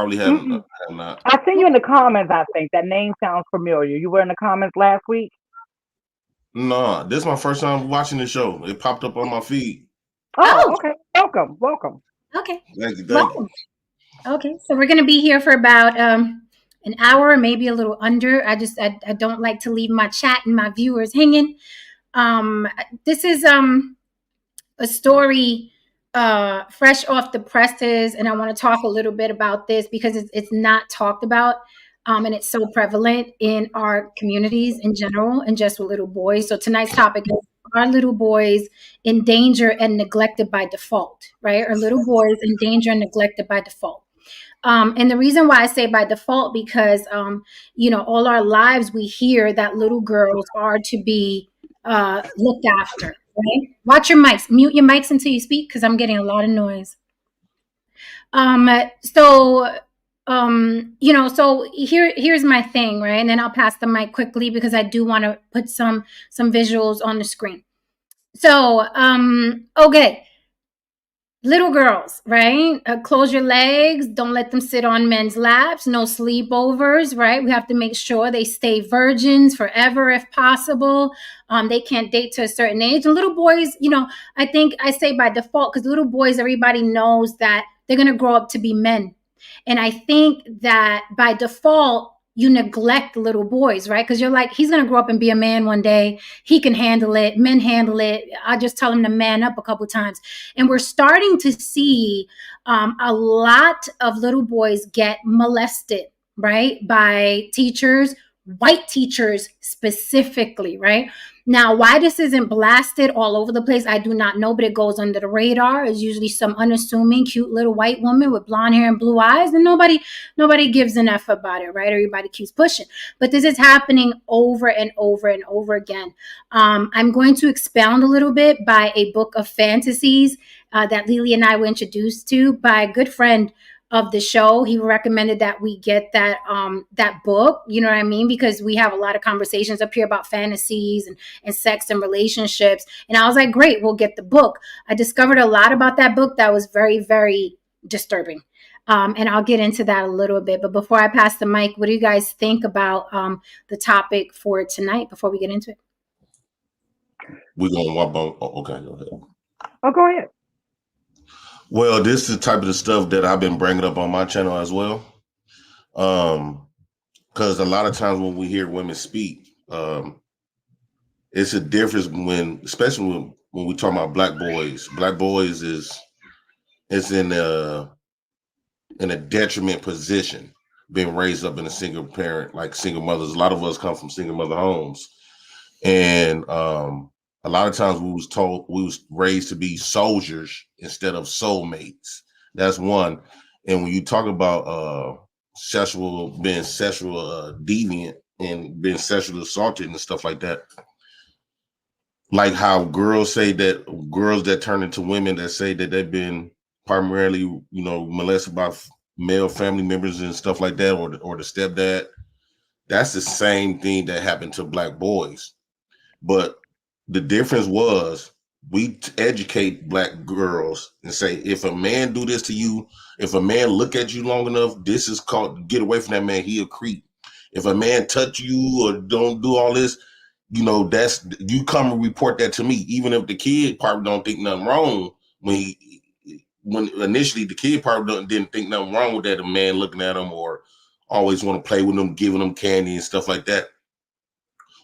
probably Mm-mm. have not. I seen you in the comments. I think that name sounds familiar. You were in the comments last week. No, this is my first time watching the show. It popped up on my feed. Oh, Oh, okay. Welcome, welcome. okay. Thank you, thank you. Welcome. Okay. So we're gonna be here for about an hour, maybe a little under. I don't like to leave my chat and my viewers hanging. This is a story fresh off the presses, and I want to talk a little bit about this because it's not talked about, and it's so prevalent in our communities in general, and just with little boys. So tonight's topic is: are little boys in danger and neglected by default? Right? Are little boys in danger and neglected by default? And the reason why I say by default, because all our lives we hear that little girls are to be looked after. Right? Watch your mics. Mute your mics until you speak, because I'm getting a lot of noise. Um, so so here's my thing, right? And then I'll pass the mic quickly because I do want to put some visuals on the screen. So okay. Little girls, right? Close your legs. Don't let them sit on men's laps. No sleepovers, right? We have to make sure they stay virgins forever if possible. They can't date to a certain age. And little boys, I think I say by default, because little boys, everybody knows that they're going to grow up to be men. And I think that by default, you neglect little boys, right? Because you're like, he's going to grow up and be a man one day. He can handle it. Men handle it. I'll just tell him to man up a couple times. And we're starting to see a lot of little boys get molested, right? By teachers, white teachers specifically, right? Now, why this isn't blasted all over the place, I do not know, but it goes under the radar. It's usually some unassuming, cute little white woman with blonde hair and blue eyes, and nobody gives an F about it, right? Everybody keeps pushing. But this is happening over and over and over again. I'm going to expound a little bit by a book of fantasies that Lily and I were introduced to by a good friend of the show. He recommended that we get that book, you know what I mean? Because we have a lot of conversations up here about fantasies and sex and relationships. And I was like, great, we'll get the book. I discovered a lot about that book that was very, very disturbing. And I'll get into that a little bit. But before I pass the mic, what do you guys think about the topic for tonight before we get into it? We're gonna walk on. Oh, okay, go ahead. Oh, go ahead. Well, this is the type of the stuff that I've been bringing up on my channel as well. Because a lot of times when we hear women speak, it's a difference especially when we talk about black boys. Black boys is in a detriment position, being raised up in a single parent, like single mothers. A lot of us come from single mother homes, and a lot of times we was raised to be soldiers instead of soulmates. That's one. And when you talk about being sexual deviant and being sexually assaulted and stuff like that, like how girls that turn into women that say that they've been primarily, molested by male family members and stuff like that, or the stepdad. That's the same thing that happened to black boys. But the difference was we educate black girls and say, if a man do this to you, if a man look at you long enough, this is called, get away from that man, he a creep. If a man touch you or don't do all this, that's, you come and report that to me, even if the kid probably don't think nothing wrong. When initially the kid probably didn't think nothing wrong with that, a man looking at him or always want to play with them, giving them candy and stuff like that.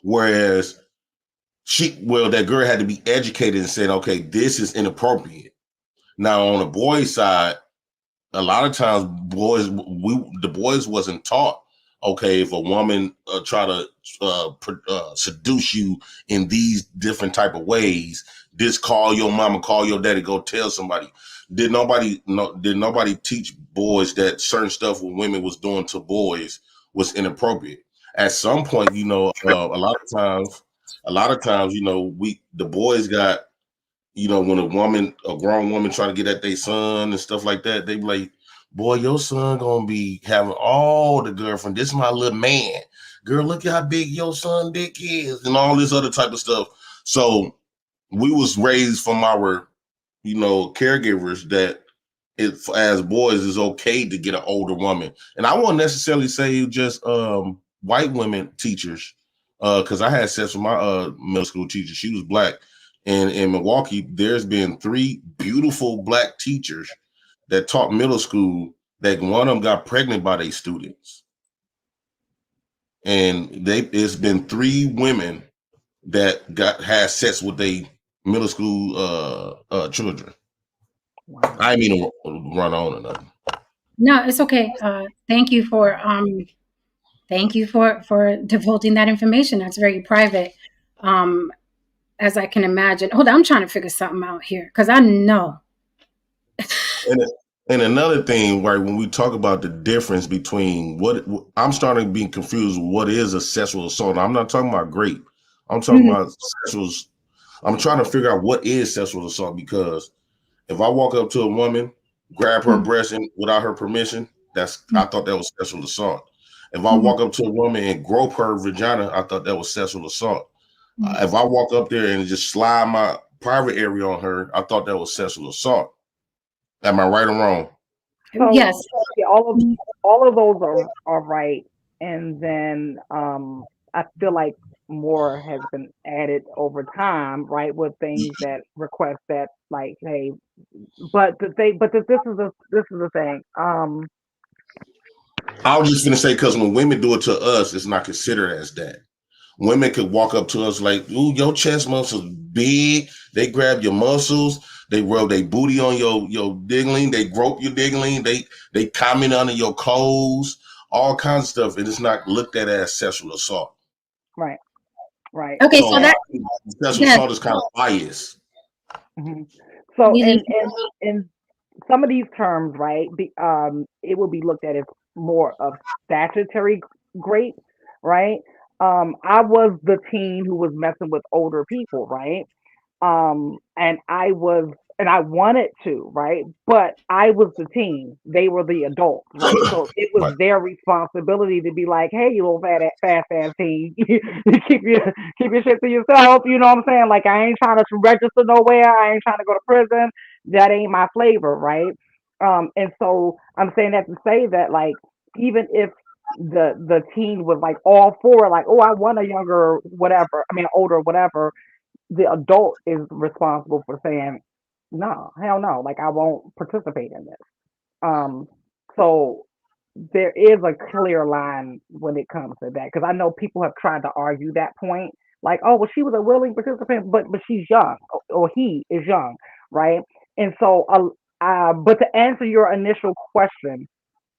Whereas that girl had to be educated and said, okay, this is inappropriate. Now on the boys' side, a lot of times the boys wasn't taught, okay, if a woman try to seduce you in these different type of ways, just call your mama, call your daddy, go tell somebody. Did nobody teach boys that certain stuff what women was doing to boys was inappropriate? At some point, a lot of times, the boys got, when a grown woman try to get at their son and stuff like that, they be like, boy, your son gonna be having all the girlfriend. This is my little man. Girl, look at how big your son dick is, and all this other type of stuff. So we was raised from our, caregivers that as boys, it's okay to get an older woman. And I won't necessarily say just white women teachers, because I had sex with my middle school teacher. She was black. And in Milwaukee, there's been 3 beautiful black teachers that taught middle school that one of them got pregnant by their students. And it's been 3 women that had sex with their middle school children. Wow. I didn't mean to run on or nothing. No, it's okay. Thank you for divulging that information. That's very private, as I can imagine. Hold on, I'm trying to figure something out here because I know. And another thing, right, when we talk about the difference between I'm starting to be confused, what is a sexual assault? I'm not talking about rape. I'm talking about sexual. I'm trying to figure out what is sexual assault, because if I walk up to a woman, grab her breast without her permission, I thought that was sexual assault. If I walk up to a woman and grope her vagina, I thought that was sexual assault. If I walk up there and just slide my private area on her, I thought that was sexual assault. Am I right or wrong? So, Yes. yeah, all of those are right. And then I feel like more has been added over time, right? With things that request that, like, hey, but this is the thing. I was just gonna say, because when women do it to us, it's not considered as that. Women could walk up to us like, "Ooh, your chest muscles big." They grab your muscles. They rub their booty on your diggling. They grope your diggling. They comment under your clothes. All kinds of stuff, and it's not looked at as sexual assault. Right. Okay, So that sexual assault is kind of biased. Mm-hmm. So really, in some of these terms, right, it will be looked at as more of statutory rape, right? I was the teen who was messing with older people, right? And I wanted to, right? But I was the teen. They were the adults, right? So it was Right. their responsibility to be like, hey, you little fast ass teen, keep your shit to yourself. You know what I'm saying? Like, I ain't trying to register nowhere. I ain't trying to go to prison. That ain't my flavor, right? And so I'm saying that to say that, like, even if the teen was like all for, like, oh, I want a younger whatever, I mean older whatever, the adult is responsible for saying, no, hell no, like, I won't participate in this. Um, so there is a clear line when it comes to that, because I know people have tried to argue that point, like, oh, well, she was a willing participant, but she's young, or he is young, right? And so, but to answer your initial question,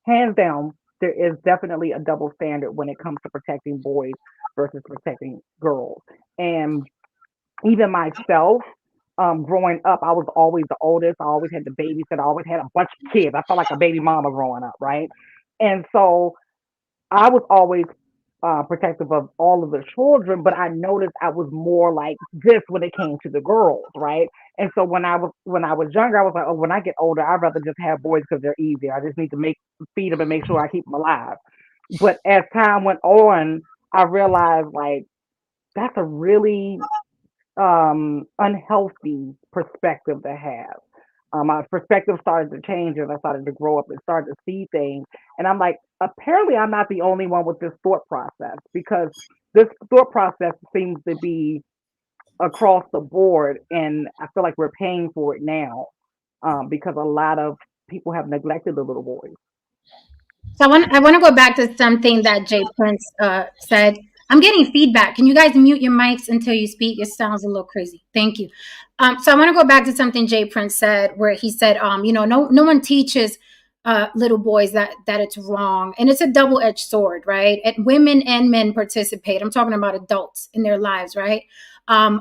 hands down, there is definitely a double standard when it comes to protecting boys versus protecting girls. And even myself, growing up, I was always the oldest. I always had the babysit. I always had a bunch of kids. I felt like a baby mama growing up, right? And so I was always protective of all of the children, but I noticed I was more like this when it came to the girls, right? And so when I was younger, I was like, oh, when I get older, I'd rather just have boys because they're easier. I just need to feed them and make sure I keep them alive. But as time went on, I realized, like, that's a really unhealthy perspective to have. My perspective started to change as I started to grow up and started to see things. And I'm like, apparently, I'm not the only one with this thought process, because this thought process seems to be across the board. And I feel like we're paying for it now, because a lot of people have neglected the little boys. so I want to go back to something that Jay Prince said. I'm getting feedback. Can you guys mute your mics until you speak? It sounds a little crazy. Thank you. So I want to go back to something Jay Prince said, where he said, no one teaches little boys that it's wrong, and it's a double-edged sword, right? And women and men participate. I'm talking about adults in their lives, right?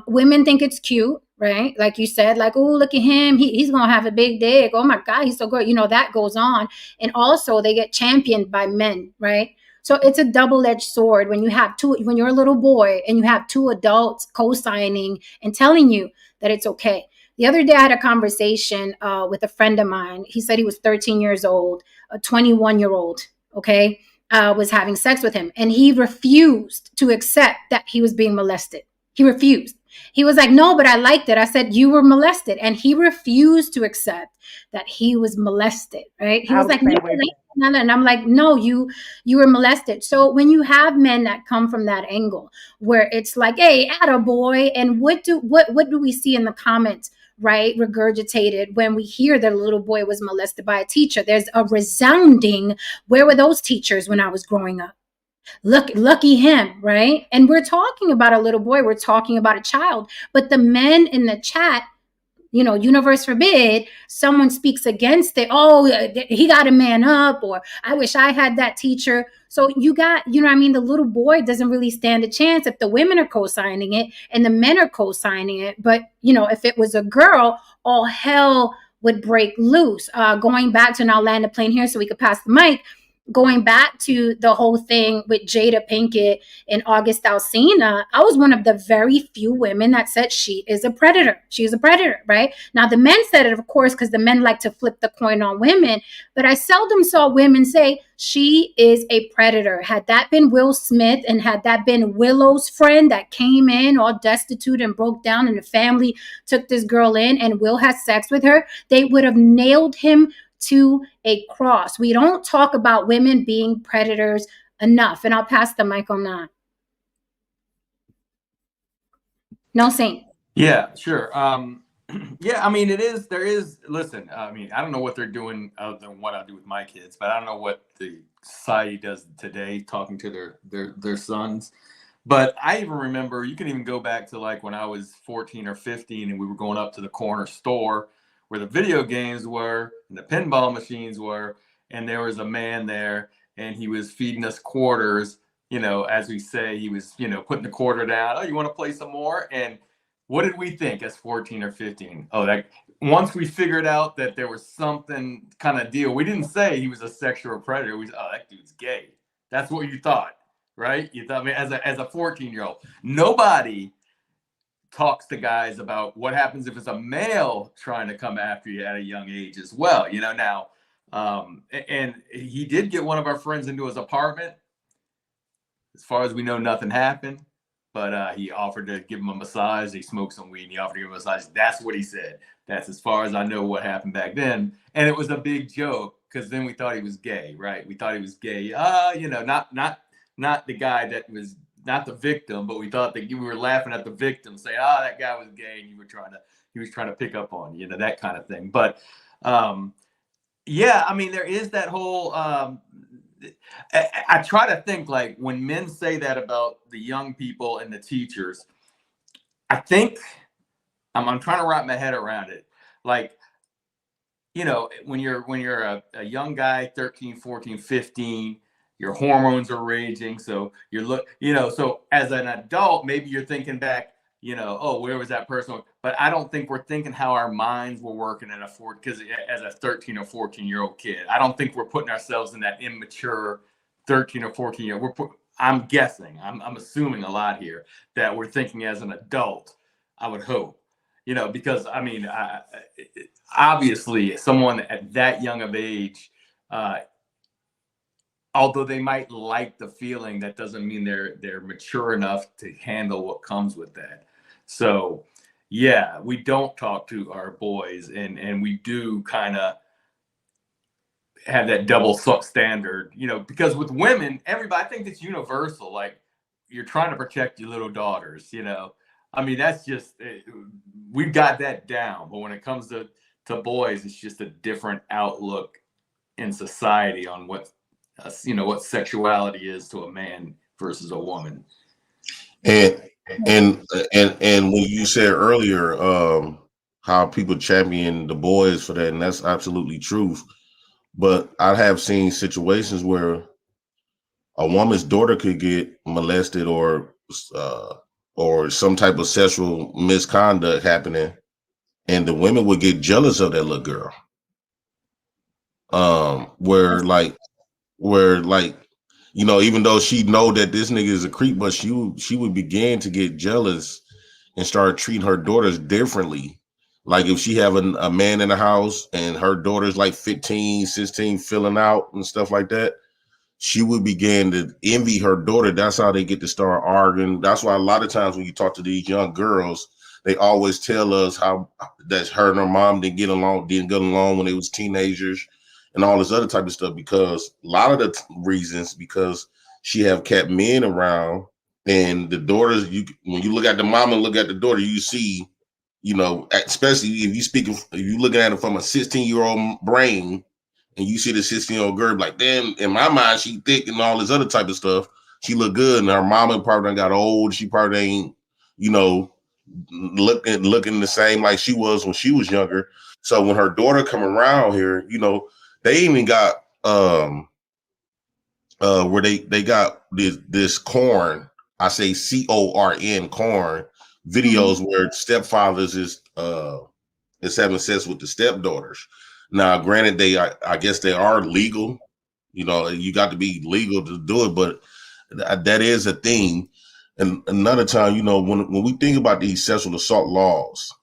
Women think it's cute, right? Like you said, like, oh, look at him. He's going to have a big dick. Oh my God, he's so good. That goes on. And also they get championed by men, right? So it's a double-edged sword when you're a little boy and you have 2 adults co-signing and telling you that it's okay. The other day I had a conversation with a friend of mine. He said he was 13 years old, a 21-year-old, okay, was having sex with him. And he refused to accept that he was being molested. He refused. He was like, no, but I liked it. I said, you were molested. And he refused to accept that he was molested, right? He I was was like, the no, same way. and I'm like, no, you were molested. So when you have men that come from that angle where it's like, hey, attaboy, and what do we see in the comments, right, regurgitated when we hear that a little boy was molested by a teacher? There's a resounding, where were those teachers when I was growing up? Lucky him, right? And we're talking about a little boy, we're talking about a child, but the men in the chat, universe forbid someone speaks against it. Oh, he got to man up, or I wish I had that teacher. So you got, what I mean? The little boy doesn't really stand a chance if the women are co-signing it and the men are co-signing it. But, if it was a girl, all hell would break loose. Going back to, and I'll land the plane here so we could pass the mic, going back to the whole thing with Jada Pinkett and August Alsina, I was one of the very few women that said she is a predator. She is a predator, right? Now, the men said it, of course, because the men like to flip the coin on women, but I seldom saw women say she is a predator. Had that been Will Smith and had that been Willow's friend that came in all destitute and broke down and the family took this girl in and Will had sex with her, they would have nailed him to a cross. We don't talk about women being predators enough. And I'll pass the mic on that. No, Saint. Yeah, sure. Yeah, I mean, listen, I mean, I don't know what they're doing other than what I do with my kids, but I don't know what the society does today talking to their sons. But I even remember, you can even go back to like when I was 14 or 15 and we were going up to the corner store where the video games were and the pinball machines were, and there was a man there and he was feeding us quarters, as we say, he was, putting the quarter down. Oh, you want to play some more? And what did we think as 14 or 15? Oh, that once we figured out that there was something kind of deal, we didn't say he was a sexual predator. We said, oh, that dude's gay. That's what you thought, right? You thought, I mean, as a 14-year-old, nobody talks to guys about what happens if it's a male trying to come after you at a young age as well, now. And he did get one of our friends into his apartment. As far as we know, nothing happened, but he offered to give him a massage. He smoked some weed and he offered to give him a massage. That's what he said. That's as far as I know what happened back then. And it was a big joke because then we thought he was gay, right? We thought he was gay. Not the guy that was, not the victim, but we thought that you were laughing at the victim, saying, "Oh, that guy was gay," and he was trying to pick up on you, that kind of thing. But yeah, I mean, there is that whole. I try to think like when men say that about the young people and the teachers, I think I'm trying to wrap my head around it. Like, when you're a young guy, 13, 14, 15. Your hormones are raging, so so as an adult, maybe you're thinking back, oh, where was that person? But I don't think we're thinking how our minds were working because as a 13 or 14-year-old kid, I don't think we're putting ourselves in that immature 13 or 14 year. I'm guessing, I'm assuming a lot here that we're thinking as an adult. I would hope, because I mean, obviously, someone at that young of age. Although they might like the feeling, that doesn't mean they're mature enough to handle what comes with that. So, yeah, we don't talk to our boys, and we do kind of have that double standard, because with women, everybody, I think it's universal. Like, you're trying to protect your little daughters, I mean, that's just, we've got that down. But when it comes to boys, it's just a different outlook in society on what sexuality is to a man versus a woman. And when you said earlier how people champion the boys for that, and that's absolutely true. But I have seen situations where a woman's daughter could get molested or some type of sexual misconduct happening, and the women would get jealous of that little girl. Where even though she know that this nigga is a creep, but she would begin to get jealous and start treating her daughters differently. Like if she have a man in the house and her daughter's like 15, 16 filling out and stuff like that, she would begin to envy her daughter. That's how they get to start arguing. That's why a lot of times when you talk to these young girls, they always tell us how that her and her mom didn't get along when they was teenagers and all this other type of stuff, because a lot of the reasons, because she have kept men around, and the daughters, when you look at the mom and look at the daughter, you see, especially if you looking at it from a 16-year-old brain, and you see the 16-year-old girl like, damn, in my mind, she thick and all this other type of stuff. She look good, and her mama probably done got old. She probably ain't, looking the same like she was when she was younger. So when her daughter come around here, they even got where they got this corn. I say CORN corn videos where stepfathers is having sex with the stepdaughters. Now, granted, I guess they are legal. You got to be legal to do it, but that is a thing. And another time, when we think about these sexual assault laws,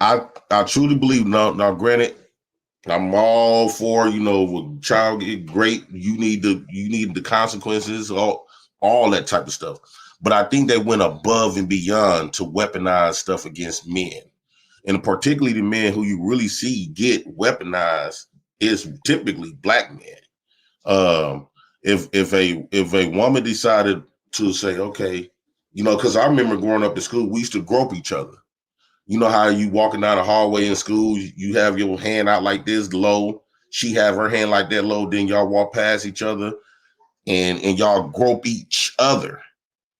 I truly believe now granted, I'm all for, with child get great, you need the consequences, all that type of stuff. But I think they went above and beyond to weaponize stuff against men. And particularly the men who you really see get weaponized is typically black men. If a woman decided to say, okay, because I remember growing up in school, we used to grope each other. You know how you walking down the hallway in school, you have your hand out like this low, she have her hand like that low, then y'all walk past each other and y'all grope each other,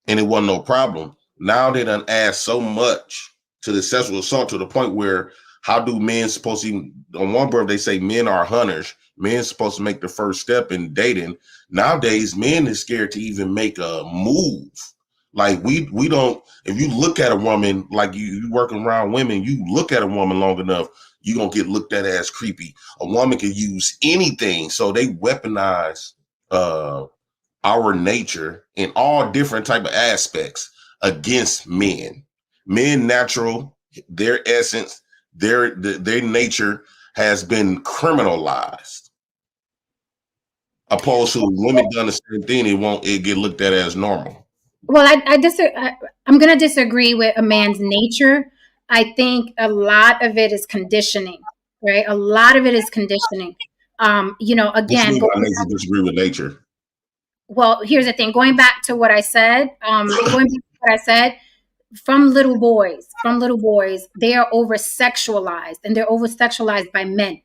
and it wasn't no problem. Now they done add so much to the sexual assault to the point where how do men supposed to even, on one birth they say men are hunters, men supposed to make the first step in dating. Nowadays men is scared to even make a move. Like we don't, if you look at a woman, like you working around women, you look at a woman long enough, you gonna get looked at as creepy. A woman can use anything, so they weaponize our nature in all different type of aspects against men. Men natural, their essence, their nature has been criminalized. Opposed to women done the same thing, it get looked at as normal. Well, I'm going to disagree with a man's nature. I think a lot of it is conditioning, right? A lot of it is conditioning. Again, I disagree with nature. Well, here's the thing. Going back to what I said, from little boys, they are over sexualized, and they're over sexualized by men.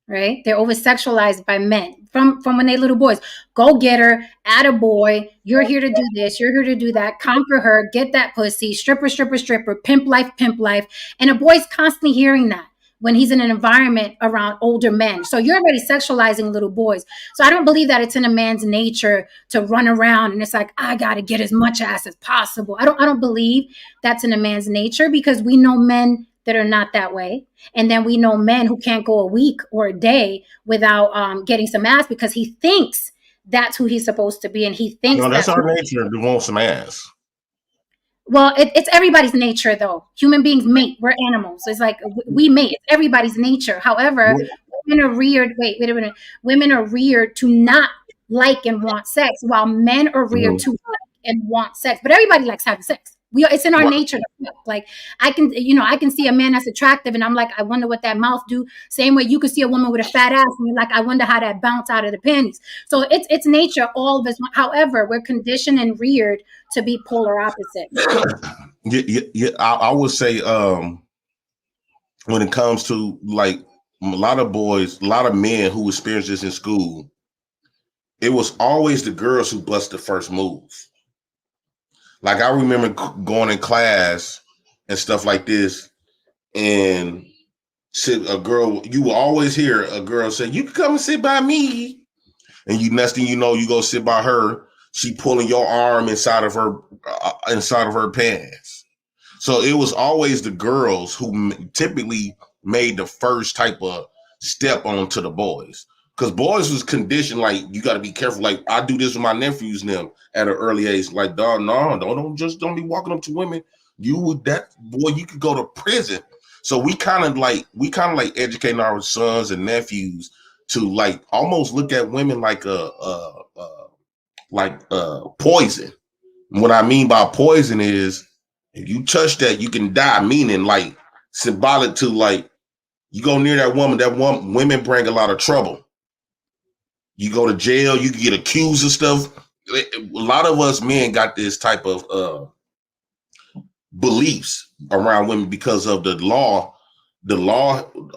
Right? They're over sexualized by men from when they're little boys. Go get her, atta boy. You're here to do this. You're here to do that. Conquer her. Get that pussy. Stripper, stripper, stripper. Pimp life, pimp life. And a boy's constantly hearing that when he's in an environment around older men. So you're already sexualizing little boys. So I don't believe that it's in a man's nature to run around and it's like, I got to get as much ass as possible. I don't believe that's in a man's nature, because we know men that are not that way. And then we know men who can't go a week or a day without getting some ass, because he thinks that's who he's supposed to be. And he thinks that's our nature to want some ass. Well, it's everybody's nature, though. Human beings mate. We're animals. It's like we mate. It's everybody's nature. However, women are reared. Wait a minute. Women are reared to not like and want sex, while men are reared to like and want sex. But everybody likes having sex. It's in our nature. Like I can see a man that's attractive, and I'm like, I wonder what that mouth do. Same way you could see a woman with a fat ass, and you're like, I wonder how that bounce out of the panties. So it's nature. All of us. However, we're conditioned and reared to be polar opposites. Yeah. I would say when it comes to like a lot of boys, a lot of men who experience this in school, it was always the girls who bust the first move. Like I remember going in class and stuff like this, and a girl, you will always hear a girl say, "You can come and sit by me," and next thing you know, you go sit by her. She pulling your arm inside of her pants. So it was always the girls who typically made the first type of step onto the boys. Because boys was conditioned, like, you got to be careful. Like, I do this with my nephews and them at an early age. Like, dog, no, don't be walking up to women. You could go to prison. So we kind of like educating our sons and nephews to like almost look at women like poison. What I mean by poison is if you touch that, you can die. Meaning like symbolic to like you go near that woman. That woman, women bring a lot of trouble. You go to jail. You can get accused of stuff. A lot of us men got this type of beliefs around women because of the law,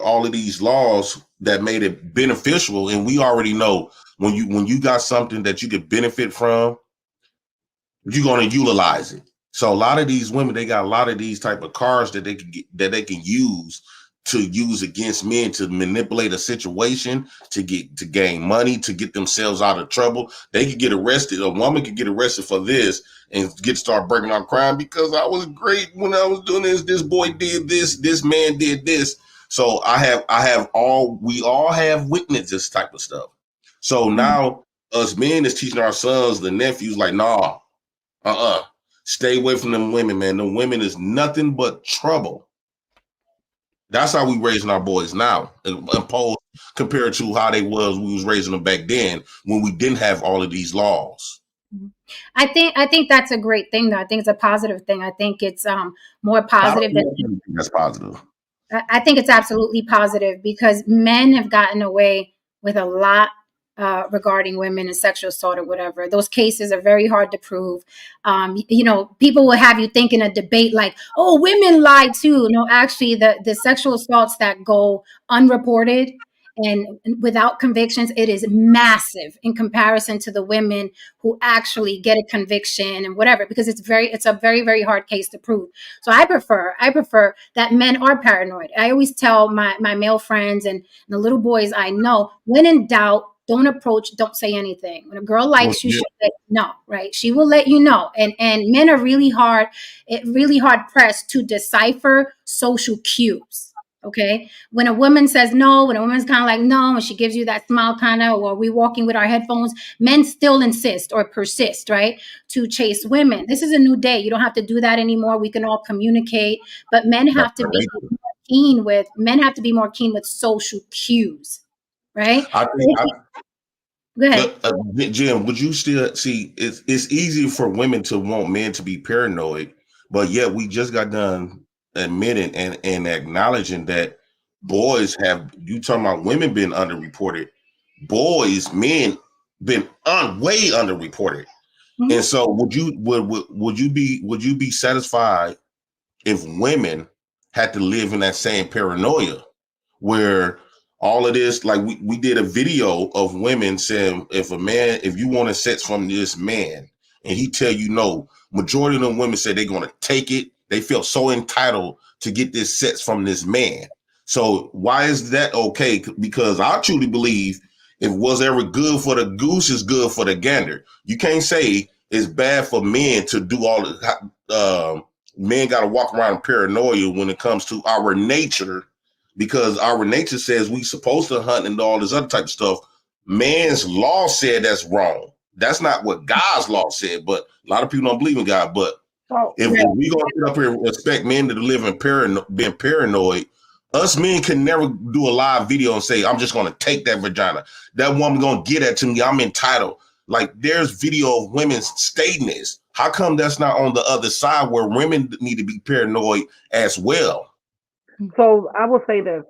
all of these laws that made it beneficial. And we already know when you got something that you could benefit from, you're going to utilize it. So a lot of these women, they got a lot of these type of cards that they can get, that they can use against men to manipulate a situation, to gain money, to get themselves out of trouble. They could get arrested. A woman could get arrested for this and start breaking out crime because I was great when I was doing this. This boy did this. This man did this. So we all have witnessed this type of stuff. So now us men is teaching our sons, the nephews, like, nah, stay away from them women, man. The women is nothing but trouble. That's how we raising our boys now, opposed compared to how we was raising them back then when we didn't have all of these laws. I think that's a great thing, though. I think it's a positive thing. I think it's more positive than that's positive. I think it's absolutely positive because men have gotten away with a lot regarding women and sexual assault or whatever. Those cases are very hard to prove. People will have you think in a debate like, oh, women lie too. No, actually, the sexual assaults that go unreported and without convictions, it is massive in comparison to the women who actually get a conviction and whatever, because it's a very, very hard case to prove. So I prefer that men are paranoid. I always tell my male friends and the little boys I know, when in doubt, don't approach, don't say anything. When a girl likes you, she'll let you know, right? She will let you know. And men are really hard pressed to decipher social cues. Okay. When a woman says no, when a woman's kind of like no, and she gives you that smile kind of, or we walking with our headphones, men still insist or persist, right, to chase women. This is a new day. You don't have to do that anymore. We can all communicate, but men have to be more keen with social cues, right? Go ahead. Jim, would you still see it's easy for women to want men to be paranoid, but yet we just got done admitting and acknowledging that boys have, you talking about women been underreported, men been way underreported. Mm-hmm. And so would you be satisfied if women had to live in that same paranoia where all of this, like we did a video of women saying, if you want to sex from this man and he tell you no, majority of them women say they're going to take it. They feel so entitled to get this sex from this man. So why is that okay? Because I truly believe if was ever good for the goose, is good for the gander. You can't say it's bad for men to do all the, men got to walk around in paranoia when it comes to our nature, because our nature says we supposed to hunt and all this other type of stuff. Man's law said that's wrong. That's not what God's law said, but a lot of people don't believe in God. But if we gonna get up here and expect men to live in being paranoid, us men can never do a live video and say, I'm just gonna take that vagina. That woman gonna get that to me. I'm entitled. Like there's video of women stating this. How come that's not on the other side where women need to be paranoid as well? So I will say this,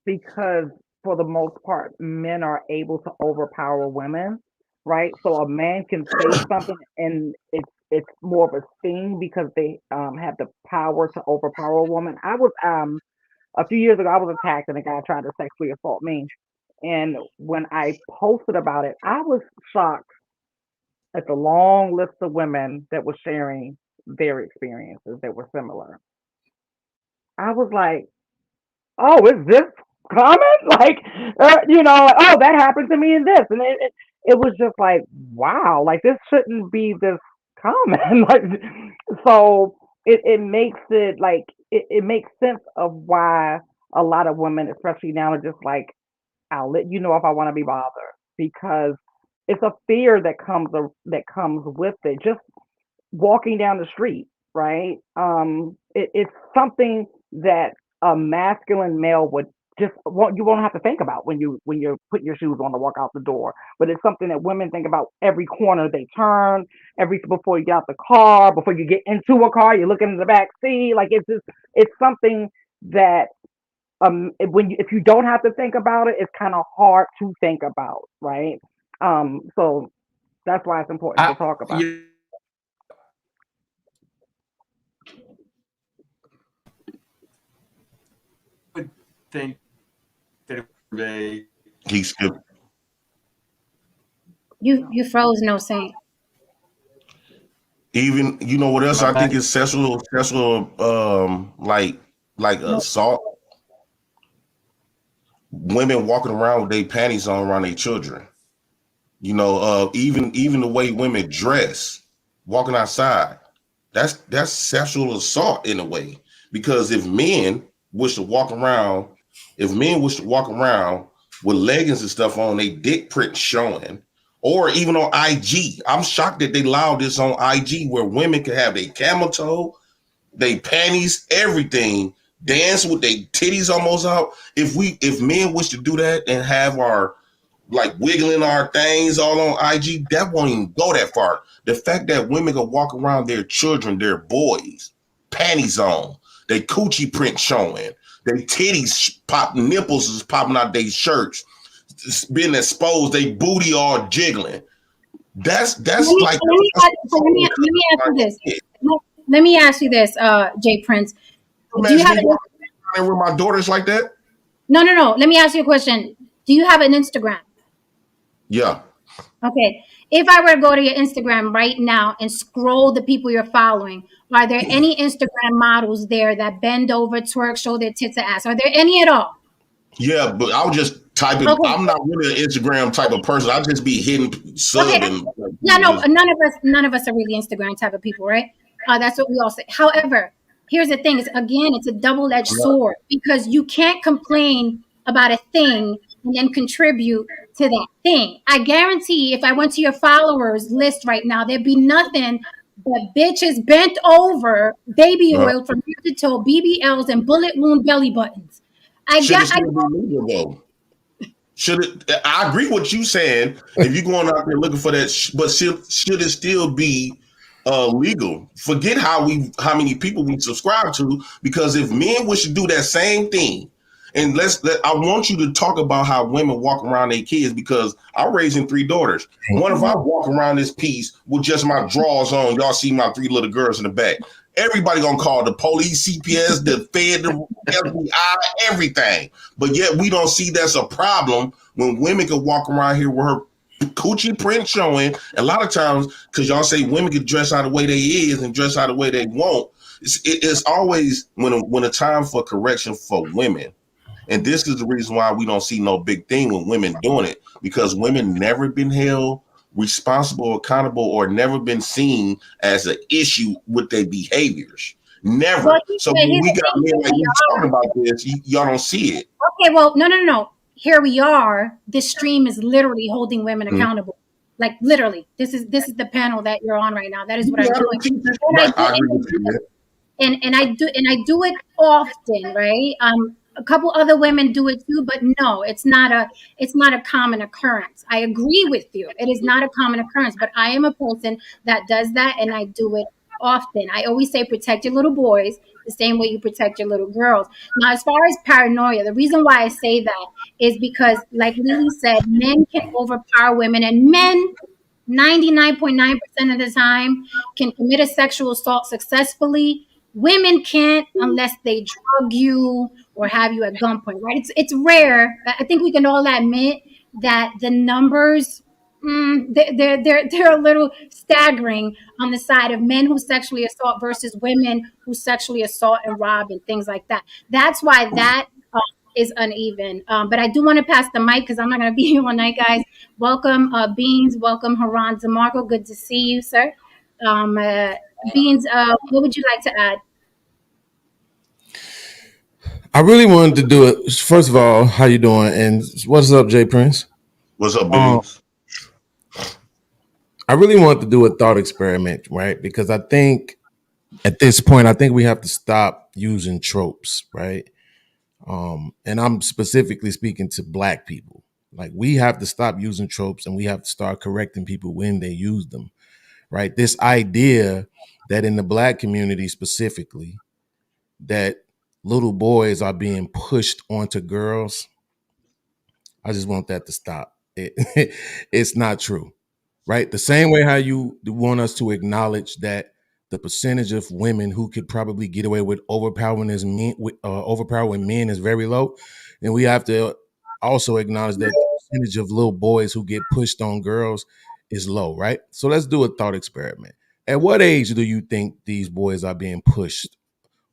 because for the most part, men are able to overpower women, right? So a man can say something and it's more of a sting because they have the power to overpower a woman. I was a few years ago, I was attacked and a guy tried to sexually assault me. And when I posted about it, I was shocked at the long list of women that were sharing their experiences that were similar. I was like, oh, is this common? Like, oh, that happened to me in this. And it was just like, wow, like this shouldn't be this common. Like, so it makes it like, it makes sense of why a lot of women, especially now, are just like, I'll let you know if I want to be bothered, because it's a fear that comes with it. Just walking down the street, right? It's something that a masculine male would you won't have to think about when you're putting your shoes on to walk out the door. But it's something that women think about every corner they turn, every before you get out the car, before you get into a car, you're looking in the back seat. Like it's something that if you don't have to think about it, it's kind of hard to think about, right? So that's why it's important to talk about. Would think that he skipped. You froze, no saint. Even you know what else I think is sexual like assault. Women walking around with their panties on around their children. You know, even the way women dress, walking outside, that's sexual assault in a way. Because if men wish to walk around with leggings and stuff on, they dick print showing, or even on IG. I'm shocked that they allowed this on IG where women can have their camel toe, their panties, everything, dance with their titties almost out. If men wish to do that and have our like wiggling our things all on IG, that won't even go that far. The fact that women can walk around their children, their boys, panties on, their coochie print showing, their titties pop, nipples is popping out their shirts, being exposed, they booty all jiggling. That's like. Let me ask you this, Jay Prince. Do you have with my daughters like that? No. Let me ask you a question. Do you have an Instagram? Yeah. Okay. If I were to go to your Instagram right now and scroll the people you're following, are there any Instagram models there that bend over, twerk, show their tits or ass? Are there any at all? Yeah, but I'll just type it. Okay. I'm not really an Instagram type of person. I'll just be hitting sub. Okay. None of us are really Instagram type of people, right? That's what we all say. However, here's the thing: it's a double-edged sword, because you can't complain about a thing and then contribute to that thing. I guarantee if I went to your followers list right now, there'd be nothing but bitches bent over, baby oil from head to toe, BBLs and bullet wound belly buttons. I agree with what you saying. If you're going out there looking for that, but should it still be legal? Forget how many people we subscribe to, because if men wish to do that same thing, and I want you to talk about how women walk around their kids, because I'm raising 3 daughters. What if I walk around this piece with just my drawers on? Y'all see my 3 little girls in the back. Everybody gonna call the police, CPS, the Fed, the FBI, everything. But yet we don't see that's a problem when women can walk around here with her coochie print showing. A lot of times, because y'all say women can dress how the way they is and dress how the way they want. It's always when a time for correction for women. And this is the reason why we don't see no big thing with women doing it, because women never been held responsible, accountable, or never been seen as an issue with their behaviors. Never. So when we got men like you talking about this, y'all don't see it. Okay, well, no. Here we are. This stream is literally holding women accountable. Like literally, this is the panel that you're on right now. That is what I'm doing. And I do it often, right? A couple other women do it too, but no, it's not a common occurrence. I agree with you. It is not a common occurrence, but I am a person that does that, and I do it often. I always say protect your little boys the same way you protect your little girls. Now, as far as paranoia, the reason why I say that is because, like Lily said, men can overpower women, and men 99.9% of the time can commit a sexual assault successfully. Women can't unless they drug you or have you at gunpoint, right? It's rare. I think we can all admit that the numbers, they're a little staggering on the side of men who sexually assault versus women who sexually assault and rob and things like that. That's why that is uneven. But I do want to pass the mic because I'm not going to be here all night, guys. Welcome, Beans. Welcome, Haran Zamarco. Good to see you, sir. Beans, what would you like to add? I really wanted to do it. First of all, how you doing? And what's up, Jay Prince? What's up, Beans? I really wanted to do a thought experiment, right? Because I think at this point, we have to stop using tropes, right? And I'm specifically speaking to Black people. Like, we have to stop using tropes and we have to start correcting people when they use them, right? This idea that in the Black community specifically, that little boys are being pushed onto girls, I just want that to stop. It's not true, right? The same way how you want us to acknowledge that the percentage of women who could probably get away with overpowering men is very low, and we have to also acknowledge that the percentage of little boys who get pushed on girls is low, right? So let's do a thought experiment. At what age do you think these boys are being pushed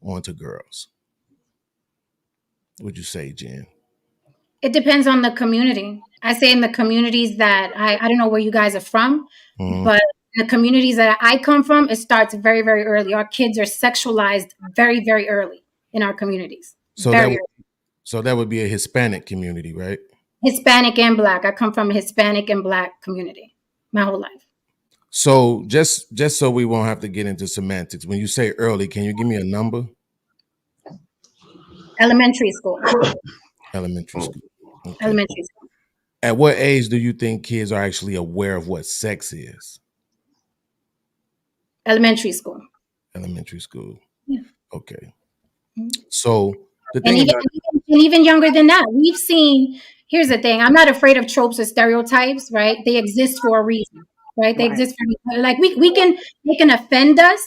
onto girls? Would you say, Jen? It depends on the community. I say in the communities that I don't know where you guys are from, but in the communities that I come from, it starts very, very early. Our kids are sexualized very, very early in our communities. So very that would be a Hispanic community, right? Hispanic and Black. I come from a Hispanic and Black community my whole life. So just so we won't have to get into semantics, when you say early, can you give me a number? Elementary school. Elementary school. Okay. Elementary school. At what age do you think kids are actually aware of what sex is? Elementary school. Elementary school. Yeah. Okay. Mhm. So the And thing even younger than that, we've seen. Here's the thing: I'm not afraid of tropes or stereotypes. Right? They exist for a reason. Right? They exist for like they can offend us.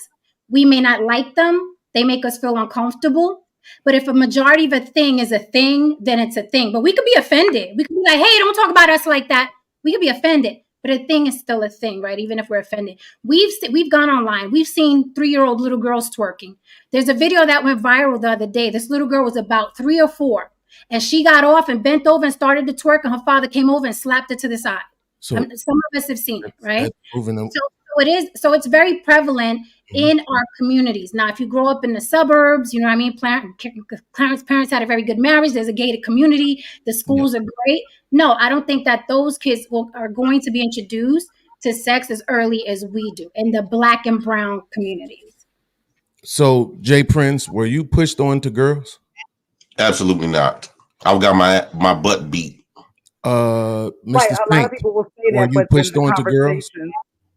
We may not like them. They make us feel uncomfortable. But if a majority of a thing is a thing, then it's a thing. But we could be offended. We could be like, hey, don't talk about us like that. We could be offended. But a thing is still a thing, right? Even if we're offended. We've gone online. We've seen 3-year-old little girls twerking. There's a video that went viral the other day. This little girl was about 3 or 4. And she got off and bent over and started to twerk. And her father came over and slapped her to the side. So Some of us have seen it, right? So it is. So it's very prevalent in our communities. Now, if you grow up in the suburbs, you know what I mean? Clarence parents had a very good marriage. There's a gated community. The schools are great. No, I don't think that those kids are going to be introduced to sex as early as we do in the Black and brown communities. So, Jay Prince, were you pushed on to girls? Absolutely not. I got my butt beat. Mr. Right, a Spink, lot of people will say were that, you but pushed on to girls?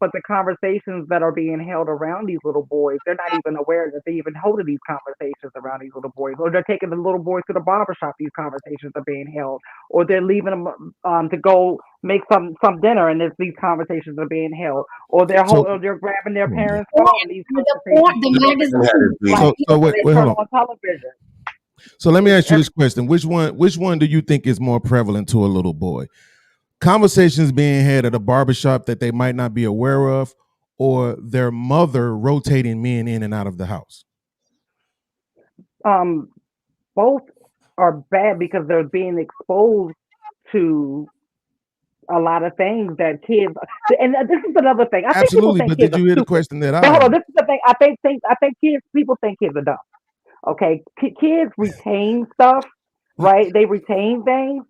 But the conversations that are being held around these little boys, they're not even aware that they even hold these conversations around these little boys, or they're taking the little boys to the barbershop. These conversations are being held, or they're leaving them to go make some dinner, and these conversations are being held, or they're grabbing their parents' phone. These conversations. So wait, hold on. On television. So let me ask you this question: Which one do you think is more prevalent to a little boy? Conversations being had at a barbershop that they might not be aware of, or their mother rotating men in and out of the house? Both are bad because they're being exposed to a lot of things that kids. And this is another thing. I Absolutely, think but did you hear the question that I? Hold on, this is the thing. I think people think kids are dumb. Okay, kids retain stuff, right? They retain things,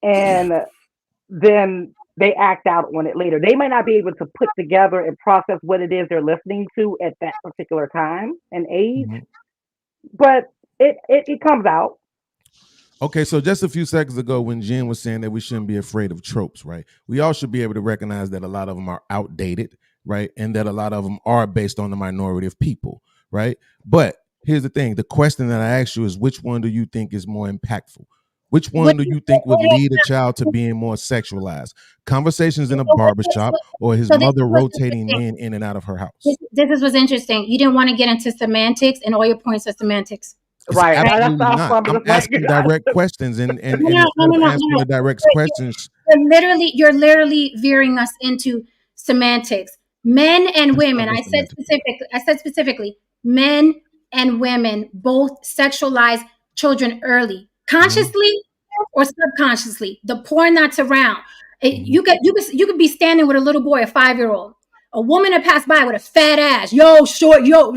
and then they act out on it later. They might not be able to put together and process what it is they're listening to at that particular time and age, but it comes out. Okay, so just a few seconds ago when Jen was saying that we shouldn't be afraid of tropes, right? We all should be able to recognize that a lot of them are outdated, right? And that a lot of them are based on the minority of people, right? But here's the thing. The question that I asked you is, which one do you think is more impactful? Which one do you think would lead a child to being more sexualized? Conversations in a barbershop or his mother rotating men in and out of her house? This is what's interesting. You didn't want to get into semantics, and all your points are semantics. Right. Absolutely not. I'm asking direct questions and answering the direct questions. You're literally veering us into semantics. Men and women. I said specifically, men and women both sexualize children early. Consciously or subconsciously, the porn that's around. You could be standing with a little boy, a 5-year-old, a woman that passed by with a fat ass, yo, short, yo.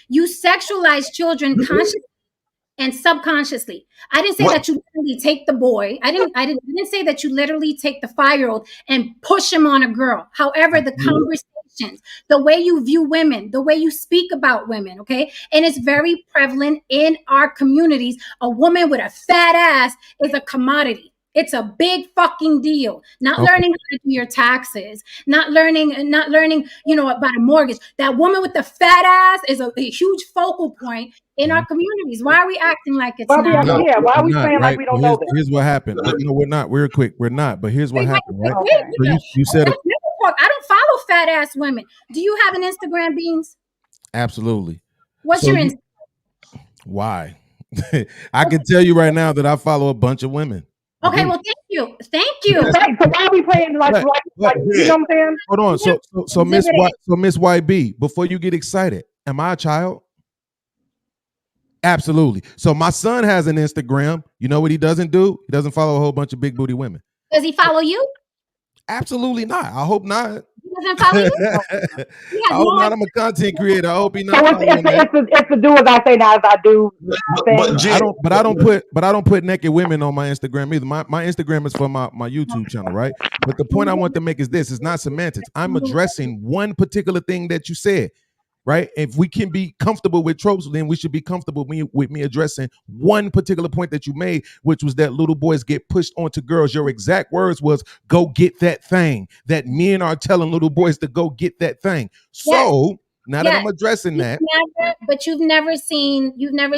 You sexualize children consciously and subconsciously. I didn't say that you literally take the boy. I didn't say that you literally take the 5-year-old and push him on a girl. However, the conversation actions, the way you view women, the way you speak about women, okay? And it's very prevalent in our communities. A woman with a fat ass is a commodity. It's a big fucking deal. Not Okay. learning how to do your taxes, not learning, about a mortgage. That woman with the fat ass is a huge focal point in our communities. Why are we acting like it's Why we not? acting, No, why are we We're not, saying right? like we don't Well, know this? here's what happened. No. No, we're not. We're quick. We're not. But here's what Wait, happened, right? Okay. So you said Let's never talk. I don't follow fat ass women. Do you have an Instagram, Beans? absolutely. What's So your you- Instagram? Why? I can tell you right now that I follow a bunch of women. I Okay, do. well, thank you. Thank you. Right, so why are we playing like, But- like you know what I'm saying? Hold on. So Miss Exhibit Miss YB, before you get excited, am I a child? Absolutely. So my son has an Instagram. You know what he doesn't do? He doesn't follow a whole bunch of big booty women. Does he follow you? Absolutely not. I hope not. He doesn't follow you? I He has hope no not. I'm a content creator. I hope he So not following that. it's to do as I say, not as I do. but Jen, I don't put naked women on my Instagram either. My Instagram is for my YouTube channel, right? But the point I want to make is this: it's not semantics. I'm addressing one particular thing that you said, right? If we can be comfortable with tropes, then we should be comfortable with me addressing one particular point that you made, which was that little boys get pushed onto girls. Your exact words was, "Go get that thing." That men are telling little boys to go get that thing. So now that Yes. I'm addressing that, You've never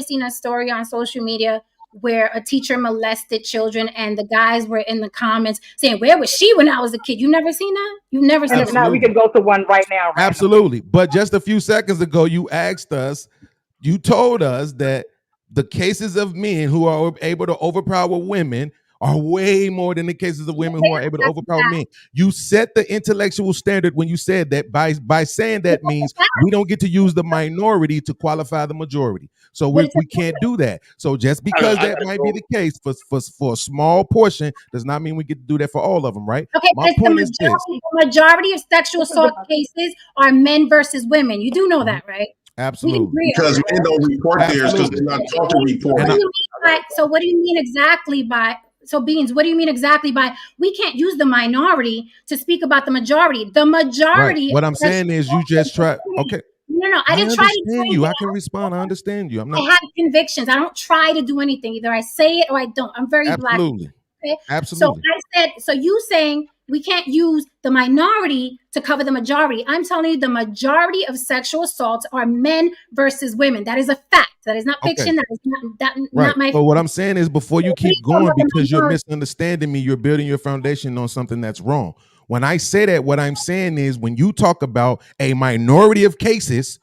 seen a story on social media where a teacher molested children and the guys were in the comments saying, "Where was she when I was a kid?" You've never seen that? You've never seen And if not, we Absolutely. can go to one right now. Right? absolutely. But just a few seconds ago, you told us that the cases of men who are able to overpower women are way more than the cases of women who are able to overpower men. You set the intellectual standard when you said that. By saying that means we don't get to use the minority to qualify the majority. So we can't do that. So just because that might be the case for a small portion does not mean we get to do that for all of them, right? Okay, My but point is this. the majority of sexual assault cases are men versus women. You do know that, right? We can Absolutely. agree on because that. men don't report theirs because they're not taught to report And it. What do you mean exactly by Beans? What do you mean exactly by we can't use the minority to speak about the majority? The majority. Right. What I'm saying is you just try. Okay. No, I I didn't try to do understand you. I anything. can respond. I understand you. I'm I not. have convictions. I don't try to do anything. Either I say it or I don't. I'm very black. Absolutely. Okay? Absolutely. So you saying we can't use the minority to cover the majority. I'm telling you the majority of sexual assaults are men versus women. That is a fact. That is not fiction. Okay. That is Right. not my So what I'm saying is before you keep Please don't going look at because my you're words. misunderstanding me, you're building your foundation on something that's wrong. When I say that, what I'm saying is when you talk about a minority of cases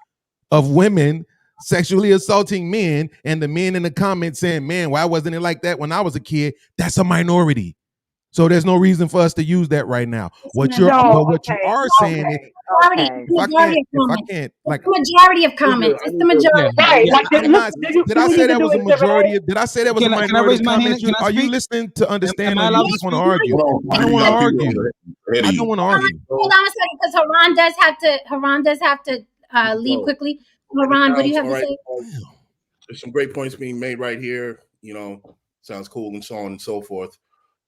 of women sexually assaulting men and the men in the comments saying, "Man, why wasn't it like that when I was a kid?" That's a minority. So there's no reason for us to use that right now. What you are saying is, if I can't, like, the majority of comments. It's the majority. Right. yeah, Like, did I say that was a majority? Did I say that was a Can I minority raise my hand? comments? Can I Are you speak? listening to understand, Am I or allowed you to just want to speak? argue? Hold on, I don't want to argue. Eddie, I don't want to argue. Hold on a second, because Haran does have to leave quickly. Haran, what do you have to say? There's some great points being made right here. You know, sounds cool and so on and so forth.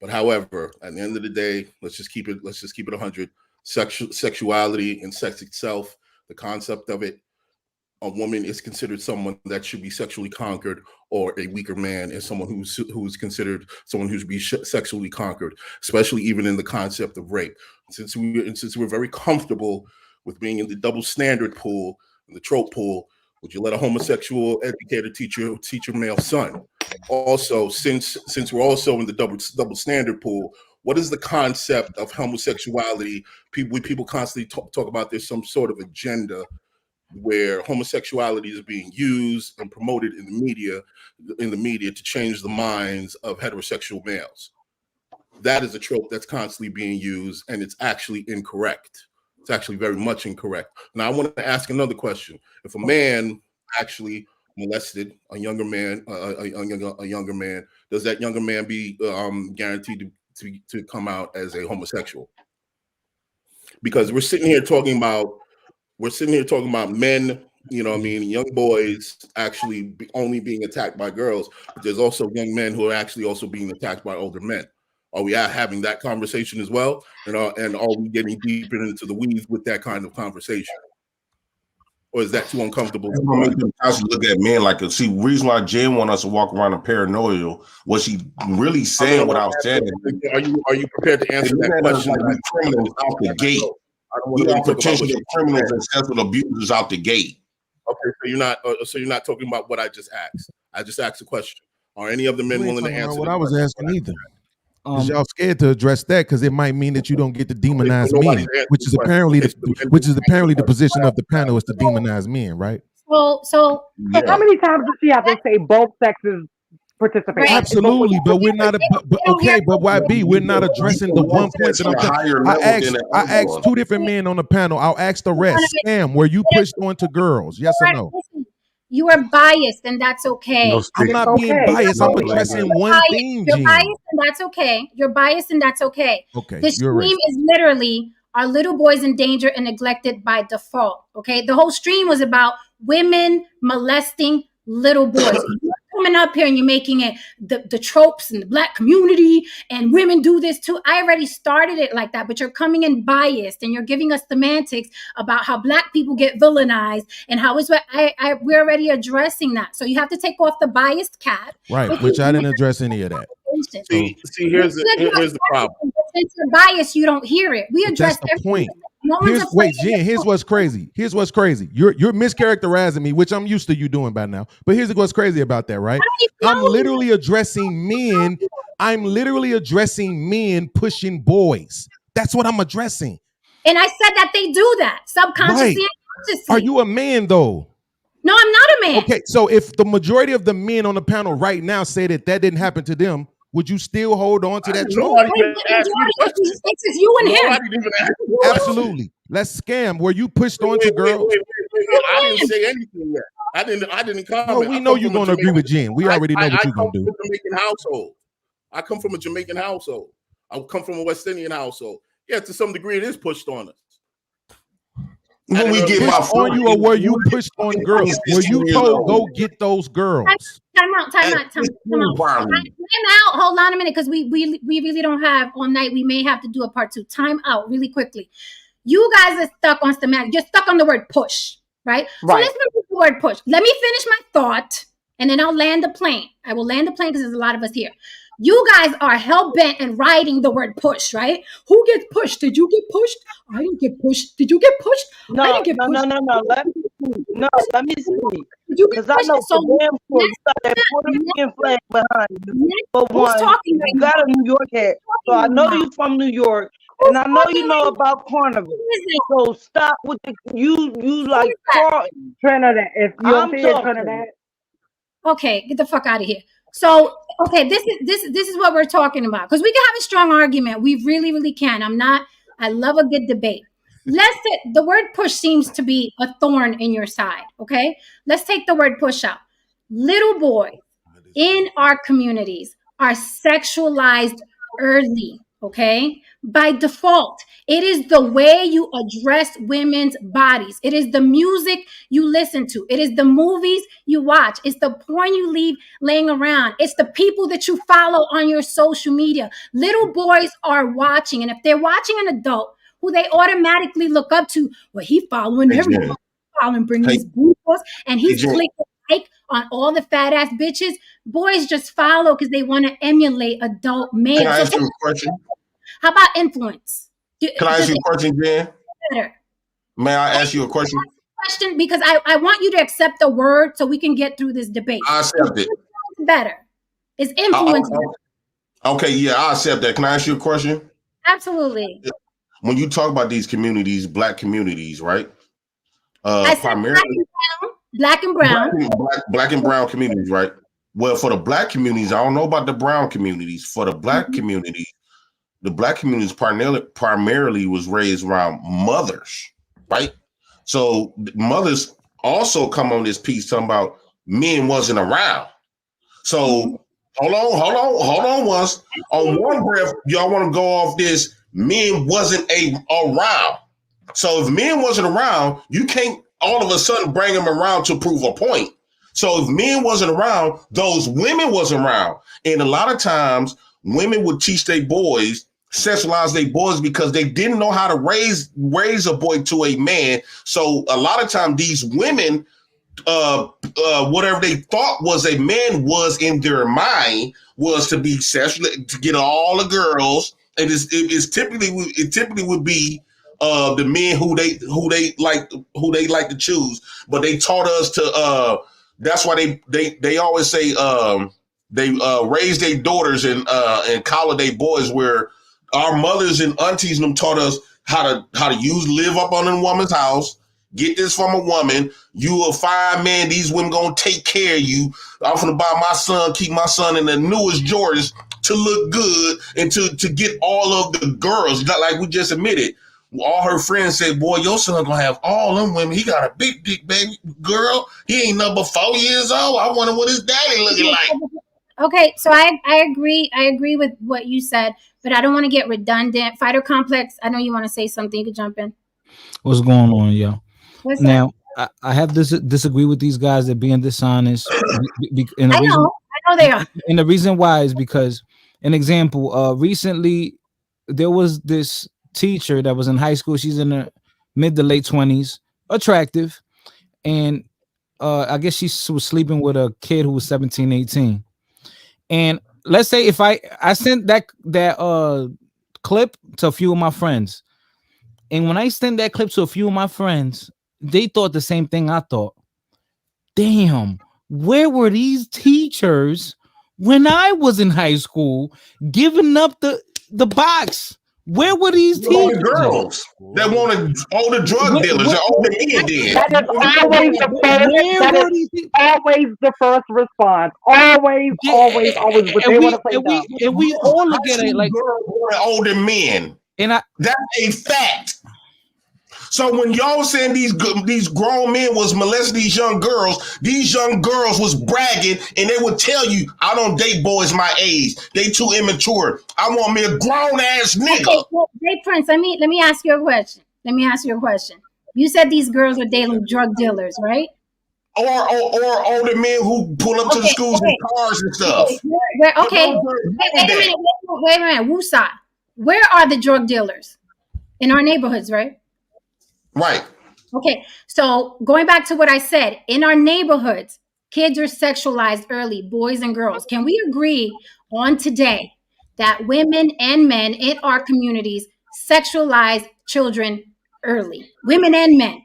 But however, at the end of the day, let's just keep it 100. Sexuality and sex itself, the concept of it, a woman is considered someone that should be sexually conquered, or a weaker man is someone who's considered someone who's be sexually conquered, especially even in the concept of rape. Since we're very comfortable with being in the double standard pool, in the trope pool, would you let a homosexual educator teach your male son? Also, since we're also in the double standard pool, what is the concept of homosexuality? People constantly talk about there's some sort of agenda where homosexuality is being used and promoted in the media to change the minds of heterosexual males. That is a trope that's constantly being used, and it's actually incorrect. It's actually very much incorrect. Now, I want to ask another question. If a man actually molested a younger man, does that younger man be guaranteed to come out as a homosexual? Because we're sitting here talking about men, you know what I mean, young boys actually only being attacked by girls, but there's also young men who are actually also being attacked by older men. Are we having that conversation as well? And are we getting deeper into the weeds with that kind of conversation? Or is that too uncomfortable? That's what makes them constantly look at men like a see. Reason why Jen want us to walk around paranoid, what she really saying without saying it. Are you prepared to answer that question? Like criminals out the gate. We are potential criminals and sexual abusers out the gate. Okay, so you're not talking about what I just asked. I just asked a question. Are any of the men willing to answer what I was asking either? Because y'all scared to address that because it might mean that you don't get to demonize men, which is apparently the position of the panel is to demonize men, right? So how many times does she have to say both sexes participate? Right. Absolutely, but we're not. But YB, we're not addressing the one point that I asked two different men on the panel. I'll ask the rest. Sam, were you pushed onto girls? Yes or no? You are biased, and that's okay. I'm not being biased. I'm addressing one thing. You're biased, and that's okay. You're biased, and that's okay. Okay, the stream is literally are little boys in danger and neglected by default. Okay, the whole stream was about women molesting little boys. You're coming up here and you're making it the tropes in the Black community and women do this too. I already started it like that, but you're coming in biased and you're giving us semantics about how Black people get villainized and how it's what we're already addressing that. So you have to take off the biased cap. Right, which I didn't address any of that. See, here's the problem. Since you're biased, you don't hear it. We address the point. No Jen, here's what's crazy. You're mischaracterizing me, which I'm used to you doing by now. But here's what's crazy about that, right? I'm literally addressing men. I'm literally addressing men pushing boys. That's what I'm addressing. And I said that they do that subconsciously and consciously. Are you a man though? No, I'm not a man. Okay, so if the majority of the men on the panel right now say that didn't happen to them, would you still hold on to that truth? It's you and him. Absolutely. Let's scam. Were you pushed onto girls? Wait. I didn't say anything yet. I didn't comment. No, we know you're going to agree with Jen. We already know what you're going to do. I come from a Jamaican household. I come from a West Indian household. Yeah, to some degree, it is pushed on us. When we get on you, or were you pushed on girls? Were you told go get those girls? Time out. Hold on a minute, because we really don't have all night. We may have to do a part 2. Time out really quickly. You guys are stuck on semantics. You're stuck on the word push, right? So let's remove the word push. Let me finish my thought, and then I'll land the plane. I will land the plane because there's a lot of us here. You guys are hell-bent and writing the word push, right? Who gets pushed? Did you get pushed? I didn't get pushed. Did you get pushed? No, I didn't get pushed. No. Let me speak. Because I know the damn Puerto Rican flag behind you. But one, you got a New York hat. So I know you're from New York. And I know you know about Carnival. So stop with you like Trinidad. If you don't see it, Trinidad. Okay, get the fuck out of here. So, okay, this is what we're talking about, because we can have a strong argument. We really can. I love a good debate. The word push seems to be a thorn in your side. Okay, let's take the word push out. Little boys in our communities are sexualized early. Okay, by default, it is the way you address women's bodies. It is the music you listen to. It is the movies you watch. It's the porn you leave laying around. It's the people that you follow on your social media. Little boys are watching, and if they're watching an adult who they automatically look up to, well, he following everyone, bringing his boobs, and he's clicking like on all the fat ass bitches. Boys just follow because they want to emulate adult males. Can I ask you a question? How about influence? Can I ask you a question, Jen? Better. May I ask you a question? Because I want you to accept the word so we can get through this debate. I accept it. Better. Is influence better? Okay, yeah, I accept that. Can I ask you a question? Absolutely. When you talk about these communities, Black communities, right? Primarily Black and brown. Black and brown communities, right? Well, for the Black communities, I don't know about the brown communities. For the Black communities, the Black communities primarily was raised around mothers, right? So mothers also come on this piece talking about men wasn't around. So hold on once. On one breath, y'all want to go off this men wasn't around. So if men wasn't around, you can't all of a sudden bring them around to prove a point. So if men wasn't around, those women wasn't around. And a lot of times women would teach their boys, sexualize their boys because they didn't know how to raise a boy to a man. So a lot of times these women, whatever they thought was a man was in their mind was to be sexually, to get all the girls. And it typically would be the men who they like to choose. But they taught us to that's why they always say they raise their daughters and collar their boys, where our mothers and aunties and them taught us how to live up on a woman's house. Get this from a woman. You a fine man. These women gonna take care of you. I'm gonna buy my son, keep my son in the newest Jordans to look good and to get all of the girls. Not like we just admitted. All her friends said, "Boy, your son gonna have all them women. He got a big dick, baby girl. He ain't number 4 years old. I wonder what his daddy looking like." Okay, so I agree. I agree with what you said, but I don't want to get redundant. Fighter Complex, I know you want to say something. You could jump in. What's going on, yo? What's Now, I have disagree with these guys that being dishonest. And I know they are. And the reason why is because, an example, recently there was this teacher that was in high school. She's in her mid to late 20s, attractive, and I guess she was sleeping with a kid who was 17, 18. And let's say if I sent that clip to a few of my friends, and when I sent that clip to a few of my friends, they thought the same thing I thought. Damn, where were these teachers when I was in high school giving up the box? Where were these teachers? Girls that wanted older drug dealers or older men did. That is always the first response. Always. But they want to play dumb. And we all look at it like older men. And that's a fact. So when y'all saying these grown men was molesting these young girls was bragging, and they would tell you, "I don't date boys my age. They too immature. I want me a grown ass nigga." Okay, well, hey Prince, let me ask you a question. You said these girls are dating drug dealers, right? Or older men who pull up to the schools in cars and stuff. Okay. Wait a minute. Woosah. Where are the drug dealers? In our neighborhoods, right? Right. Okay. So going back to what I said, in our neighborhoods, kids are sexualized early, boys and girls. Can we agree on today that women and men in our communities sexualize children early? Women and men.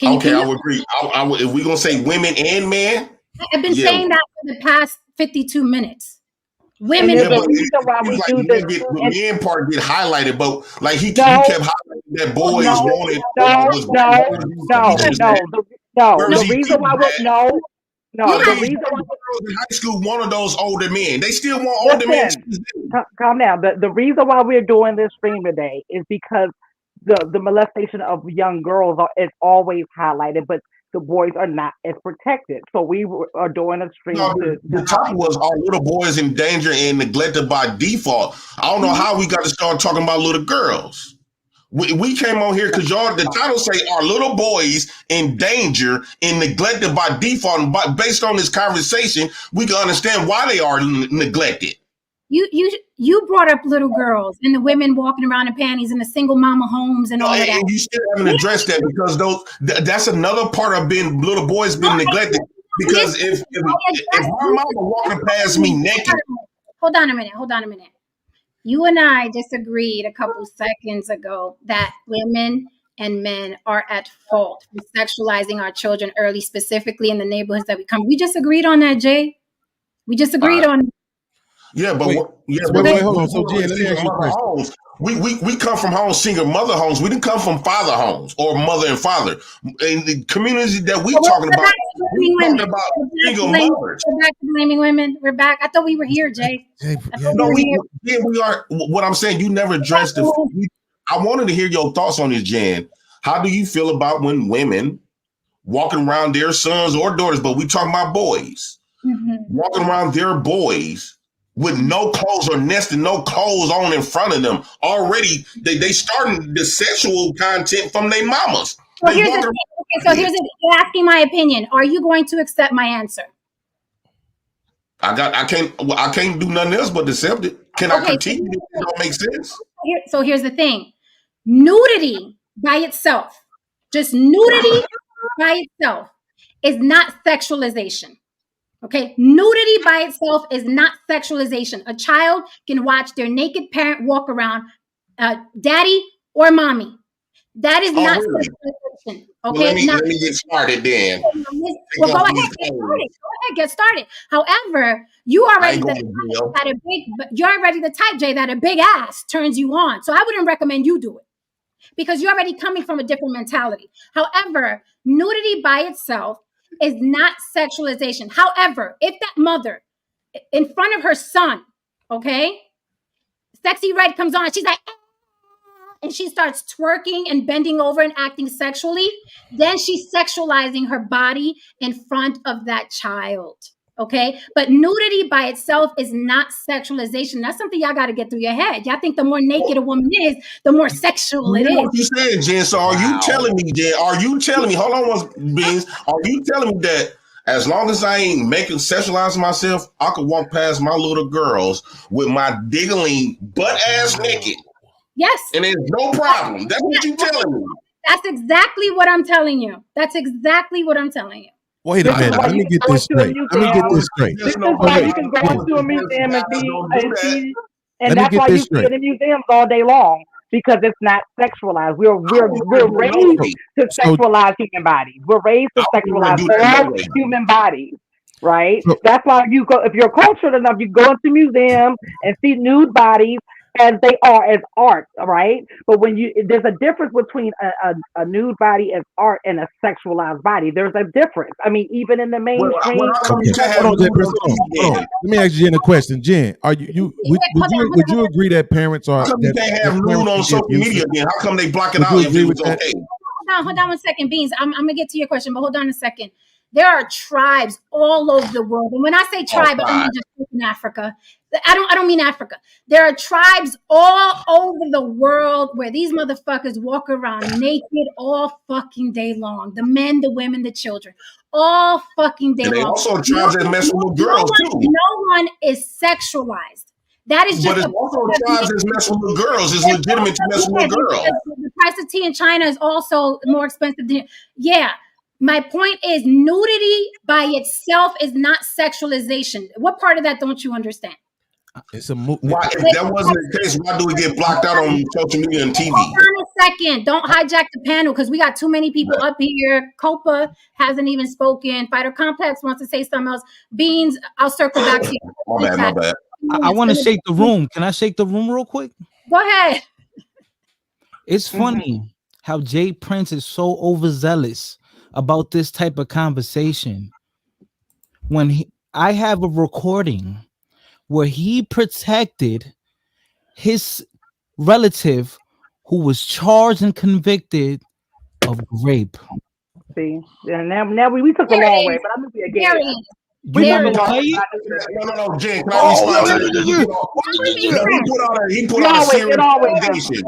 I would agree. If we're going to say women and men. I've been saying that for the past 52 minutes. Women. The reason why we do this. The men part get highlighted, but like he kept highlighting that boys wanted. The reason why the reason why in high school wanted those older men. They still want older men. Calm down. The reason why we're doing this stream today is because the molestation of young girls is always highlighted, but the boys are not as protected. So we are doing a stream. The topic was, are little boys in danger and neglected by default? I don't know how we got to start talking about little girls. We came on here because the title say, are little boys in danger and neglected by default? And based on this conversation, we can understand why they are neglected. You brought up little girls and the women walking around in panties in the single mama homes and all of that. And you still haven't addressed that because that's another part of being little boys being neglected. Because if my mama walking past me naked. Hold on a minute. You and I disagreed a couple seconds ago that women and men are at fault for sexualizing our children early, specifically in the neighborhoods that we come. We just agreed on that, Jay. We just agreed on it. Yeah, but wait, hold on. So, Jay, let me ask you a question. We come from homes, single mother homes. We didn't come from father homes or mother and father. In the communities that we're talking about single mothers. We're back to blaming women. We're back. I thought we were here, Jay. We are. What I'm saying, you never addressed I wanted to hear your thoughts on this, Jan. How do you feel about when women walking around their sons or daughters, but we talking about boys, walking around their boys with no clothes or nesting, no clothes on in front of them. Already, they starting the sexual content from their mamas. So here's the thing. You're asking my opinion. Are you going to accept my answer? I can't do nothing else but accept it. Can I critique it if it don't make sense? So here's the thing. Nudity by itself, just nudity by itself is not sexualization. Okay, nudity by itself is not sexualization. A child can watch their naked parent walk around, daddy or mommy. That is not really? sexualization. Well, Okay, let me get started then. Well, go ahead, get started. However, you already the type, Jay, that a big ass turns you on. So I wouldn't recommend you do it because you're already coming from a different mentality. However, nudity by itself is not sexualization. However, if that mother in front of her son, okay, Sexy Red comes on, she's like, and she starts twerking and bending over and acting sexually, then she's sexualizing her body in front of that child. Okay, but nudity by itself is not sexualization. That's something y'all got to get through your head. Y'all think the more naked a woman is, the more sexual it is. What you said, Jen. So are you telling me, Jen? Are you telling me? Hold on, Beans. Are you telling me that as long as I ain't making sexualize myself, I could walk past my little girls with my diggling butt ass naked? Yes, and there's no problem. That's what you telling me. That's exactly what I'm telling you. That's exactly what I'm telling you. Wait a minute. Let me get this straight. This is why you can go into a museum and see, and that's why you see it in museums all day long, because it's not sexualized. We're raised to sexualize human bodies. We're raised to sexualize all human bodies, right? That's why you go, if you're cultured enough, you go into museums and see nude bodies as they are as art, right? But when there's a difference between a nude body as art and a sexualized body. There's a difference. I mean, even in the mainstream. Let me ask you a question, Jen. Are would you agree that parents are? How come you can't have nude on social media? Then how come they block it out if it was okay? Hold on 1 second, Beans. I'm gonna get to your question, but hold on a second. There are tribes all over the world, and when I say tribe, I don't mean just in Africa. I don't mean Africa. There are tribes all over the world where these motherfuckers walk around naked all fucking day long. The men, the women, the children, all fucking day long. They also tribes that mess with girls too. No one is sexualized. That is just. But it's also tribes that mess with girls. It's legitimate to mess with girls. The price of tea in China is also more expensive than. Yeah. My point is, nudity by itself is not sexualization. What part of that don't you understand? It's a movie. Why, if that wasn't the case, why do we get blocked out on social media and TV? Hold on a second. Don't hijack the panel because we got too many people up here. Copa hasn't even spoken. Fighter Complex wants to say something else. Beans, I'll circle back to you. My bad. I want to shake the room. Can I shake the room real quick? Go ahead. It's funny how Jay Prince is so overzealous about this type of conversation when I have a recording where he protected his relative who was charged and convicted of rape. See, and now we took a long way, but I'm gonna be again. No, Jen, can I respond to that? He put out a serious allegation.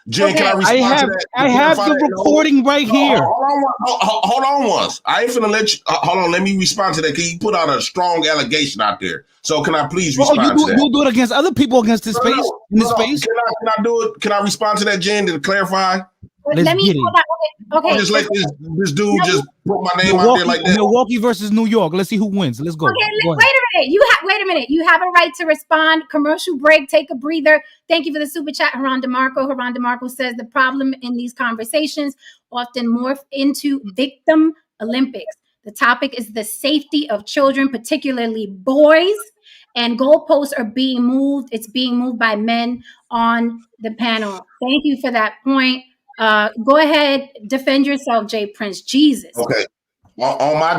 Jen, can I respond to that? I have the recording right here. Hold on once. I ain't finna let you. Hold on, let me respond to that because you put out a strong allegation out there. So can I please respond to that? You'll do it against other people against this space. In this space. Can I do it? Can I respond to that, Jen, to clarify? Let me okay. Just let this dude just put my name out there like that. Milwaukee versus New York. Let's see who wins. Let's go. Okay, wait a minute. You have a right to respond. Commercial break. Take a breather. Thank you for the super chat, Haran DeMarco. Haran DeMarco says the problem in these conversations often morph into victim Olympics. The topic is the safety of children, particularly boys, and goalposts are being moved. It's being moved by men on the panel. Thank you for that point. Go ahead, defend yourself, Jay Prince. Jesus. Okay. On my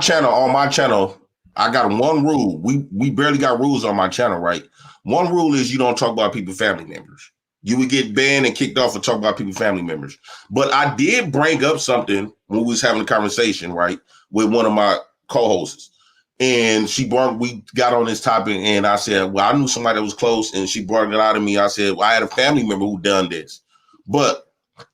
channel, I got one rule. We barely got rules on my channel, right? One rule is you don't talk about people's family members. You would get banned and kicked off for talking about people's family members. But I did bring up something when we was having a conversation, right, with one of my co-hosts. And we got on this topic and I said, well, I knew somebody that was close and she brought it out of me. I said, well, I had a family member who done this, but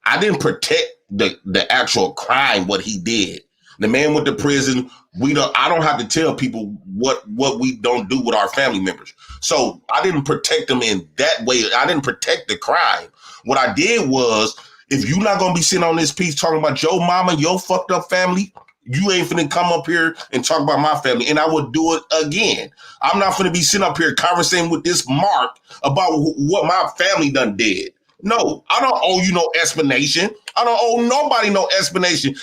I didn't protect the actual crime, what he did. The man went to prison. I don't have to tell people what we don't do with our family members. So I didn't protect them in that way. I didn't protect the crime. What I did was, if you're not gonna be sitting on this piece talking about your mama, your fucked up family, you ain't finna come up here and talk about my family. And I would do it again. I'm not finna be sitting up here conversating with this Mark about what my family done did. No, I don't owe you no explanation. I don't owe nobody no explanation.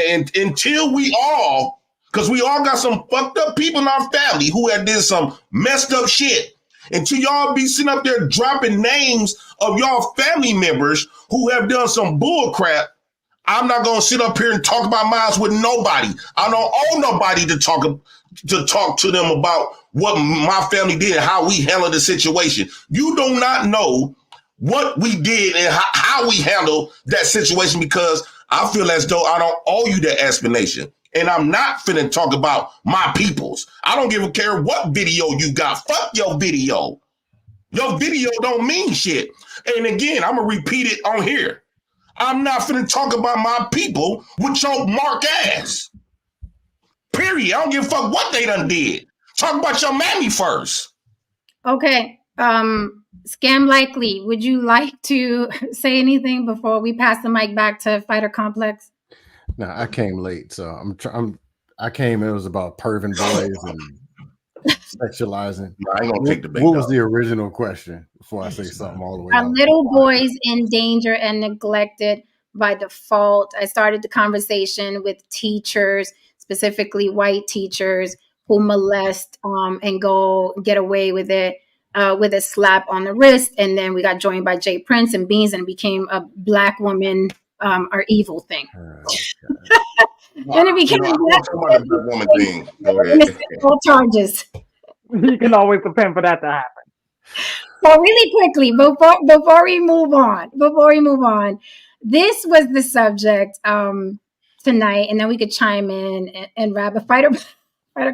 And until we all, because we all got some fucked up people in our family who had did some messed up shit. Until y'all be sitting up there dropping names of y'all family members who have done some bull crap, I'm not gonna sit up here and talk about mines with nobody. I don't owe nobody to talk to them about what my family did and how we handled the situation. You do not know what we did and how we handled that situation, because I feel as though I don't owe you that explanation. And I'm not finna talk about my peoples. I don't give a care what video you got. Fuck your video. Your video don't mean shit. And again, I'm gonna repeat it on here. I'm not finna talk about my people with your Mark ass. Period. I don't give a fuck what they done did. Talk about your mammy first. Okay. Scam Likely, would you like to say anything before we pass the mic back to Fighter Complex? No, I came late, so I came. It was about perving boys and sexualizing. I ain't gonna take the bait. What was the original question before I say something all the way? Are little boys in danger and neglected by default? I started the conversation with teachers, specifically white teachers, who molest and go get away with it with a slap on the wrist. And then we got joined by Jay Prince and Beans, and it became a black woman are evil thing. Then it became a black woman thing. All charges. You can always depend for that to happen. So really quickly, before we move on, this was the subject tonight, and then we could chime in and wrap a Fighter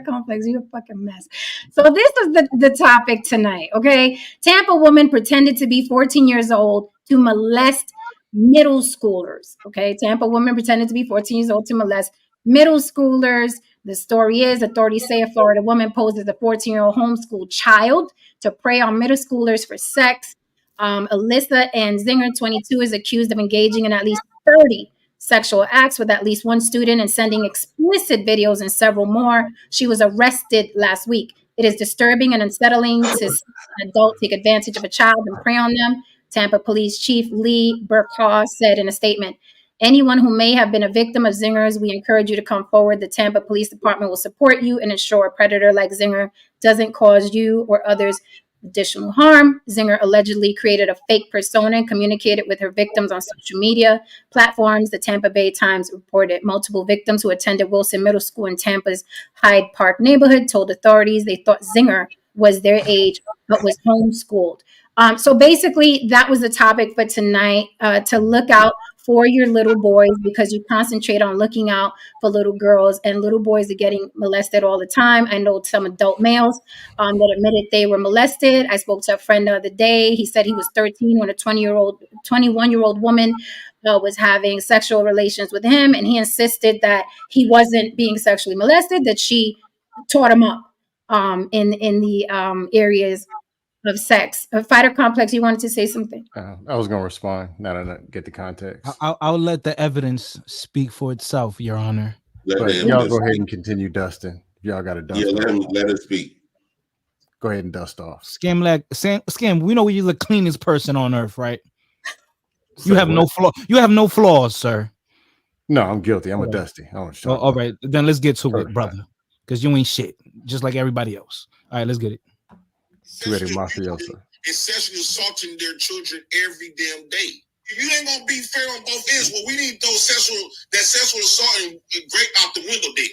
Complex. You're a fucking mess. So this is the topic tonight, okay? Tampa woman pretended to be 14 years old to molest middle schoolers, okay? Tampa woman pretended to be 14 years old to molest middle schoolers. The story is, authorities say a Florida woman posed as a 14-year-old homeschooled child to prey on middle schoolers for sex. Alyssa Ann Zinger, 22, is accused of engaging in at least 30 sexual acts with at least one student and sending explicit videos and several more. She was arrested last week. It is disturbing and unsettling to see an adult take advantage of a child and prey on them. Tampa Police Chief Lee Burkhaw said in a statement, anyone who may have been a victim of Zingers, we encourage you to come forward. The Tampa Police Department will support you and ensure a predator like Zinger doesn't cause you or others additional harm. Zinger allegedly created a fake persona and communicated with her victims on social media platforms. The Tampa Bay Times reported multiple victims who attended Wilson Middle School in Tampa's Hyde Park neighborhood told authorities they thought Zinger was their age but was homeschooled. So basically, that was the topic for tonight, to look out for your little boys, because you concentrate on looking out for little girls, and little boys are getting molested all the time. I know some adult males that admitted they were molested. I spoke to a friend the other day. He said he was 13 when a 21-year-old woman was having sexual relations with him, and he insisted that he wasn't being sexually molested, that she taught him up in the areas of sex. Fighter Complex, you wanted to say something? I was going to respond now that I get the context. I'll let the evidence speak for itself, Your Honor. But y'all go ahead and continue dusting. Y'all got to dust. Yeah, let it speak. Go ahead and dust off. Scam, we know you're the cleanest person on earth, right? You have no flaw. You have no flaws, sir. No, I'm guilty. I'm a dusty. All right, then let's get to it, brother. Because you ain't shit, just like everybody else. All right, let's get it. Mafiosa. It's sexually assaulting their children every damn day. If you ain't gonna be fair on both ends, well, we need those sexual assault and great out the window there.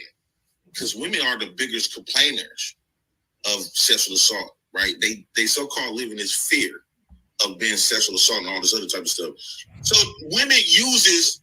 Because women are the biggest complainers of sexual assault, right? They so-called live in this fear of being sexual assault and all this other type of stuff. So women uses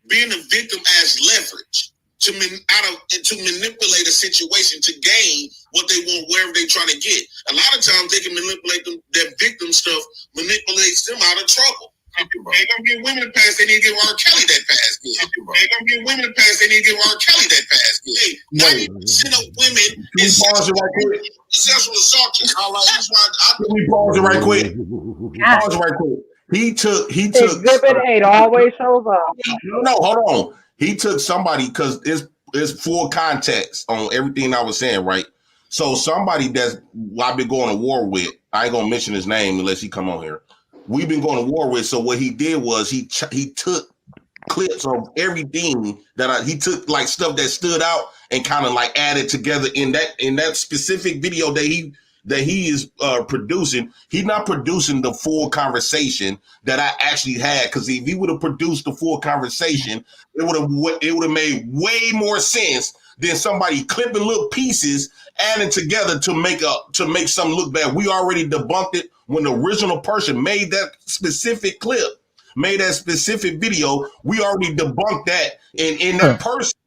being a victim as leverage to manipulate a situation to gain what they want wherever they're trying to get. A lot of times they can manipulate them, their victim stuff manipulates them out of trouble. Ain't gonna give women a pass. They need to give R. Kelly that pass. Ain't gonna give women a pass. They need to give R. Kelly that pass. Hey, 90% of women is pause it right quick. sexual assault. That's why Can we pause it right quick? Pause it right quick. He took Exhibit 8 always shows up. No, hold on. He took somebody because it's full context on everything I was saying, right? So somebody that's I've been going to war with, I ain't gonna mention his name unless he come on here. We've been going to war with. So what he did was he took clips of everything he took like stuff that stood out and kind of like added together in that specific video that he is producing. He's not producing the full conversation that I actually had, because if he would have produced the full conversation, it would have made way more sense than somebody clipping little pieces, adding together to make something look bad. We already debunked it when the original person made that specific clip, made that specific video. We already debunked that, and in that person,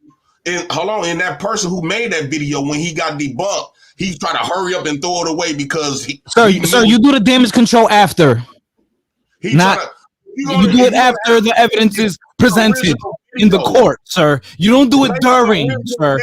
in that person who made that video, when he got debunked, he tried to hurry up and throw it away because Sir, you do the damage control after. You do it after the evidence is presented in the court, sir. You don't do it during, sir.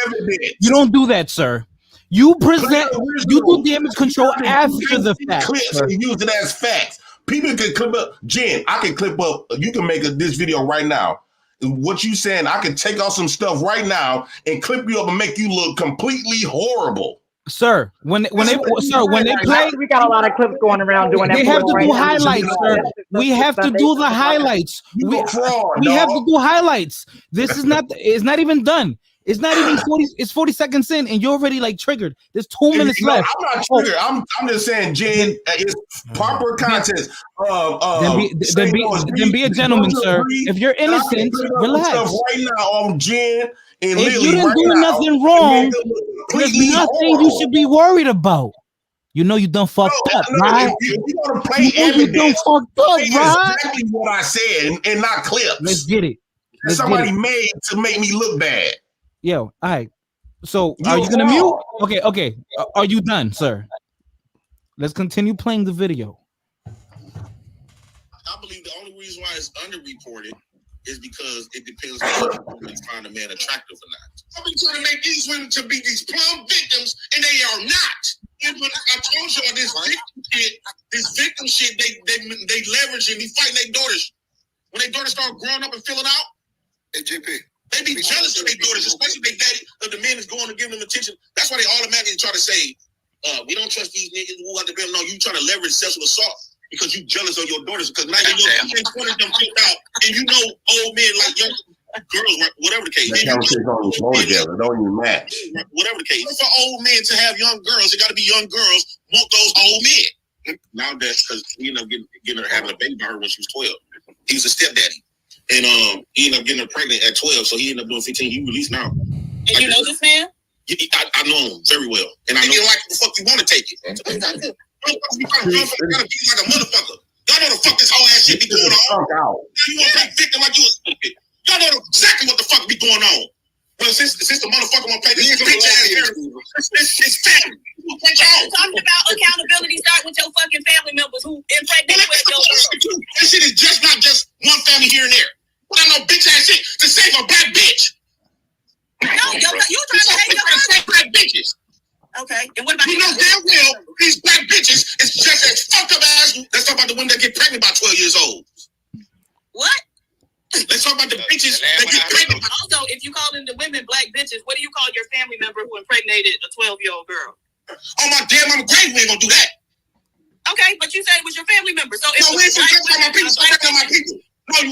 You don't do that, sir. You do damage control after the fact. Clips and use it as facts. People can clip up. Jen, I can clip up. You can make this video right now. What you saying? I can take off some stuff right now and clip you up and make you look completely horrible. Sir, when they play, we got a lot of clips going around doing that. They have to do highlights, sir. We have to do the highlights. We have to do highlights. This is not. It's not even done. It's not even 40. It's 40 seconds in, and you're already like triggered. There's 2 minutes left. I'm not triggered. I'm just saying, Jen, it's proper context. Then be a gentleman, sir. If you're innocent, relax. Right now on Jen and if Lily, you didn't do nothing wrong, there's nothing you should be worried about. You know you done fucked up, right? You want to play evidence? You done fucked up, right? Exactly what I said, and not clips. Let's get it. Somebody made to make me look bad. Yo, all right. So are you gonna mute? Okay. Are you done, sir? Let's continue playing the video. I believe the only reason why it's underreported is because it depends on whether you find a man attractive or not. I've been trying to make these women to be these plum victims, and they are not. And when I told y'all this victim shit, they leverage and be fighting their daughters. When their daughters start growing up and filling out, hey JP, they be jealous of their daughters, especially their daddy, of the man is going to give them attention. That's why they automatically try to say, we don't trust these niggas who got the bill. No, you trying to leverage sexual assault because you jealous of your daughters. Because now you're 20 of them filled out, and you know old men like young girls, whatever the case. That conversation don't even flow together. Don't even match. Whatever the case. For old men to have young girls, it got to be young girls want those old men. Now that's because he ended up having a baby by her when she was 12. He was a stepdaddy. And he ended up getting her pregnant at 12, so he ended up doing 15. He released now. And you know this man? I know him very well. And I know like the fuck you want to take it. You gotta be like a motherfucker. Y'all know the fuck this whole ass shit be going on. Now you want to play victim like you a stupid. Y'all know exactly what the fuck be going on. Well, since the motherfucker want to play this bitch ass here, it's family. Talking about accountability start with your fucking family members who impregnated with your girl. This shit is not just one family here and there. Well, I know bitch ass shit to save a black bitch. No, you trying to hate your black bitches. Okay, and what about you know damn well these black bitches is just as fucked up as. Let's talk about the women that get pregnant by 12 years old. What? Let's talk about the bitches that get pregnant. Also, if you call them the women black bitches, what do you call your family member who impregnated a 12-year-old girl? Oh my damn, I'm grave. We ain't gonna do that. Okay, but you said it was your family member. So no, we ain't gonna talk about my people. Stop bringing on my people. No.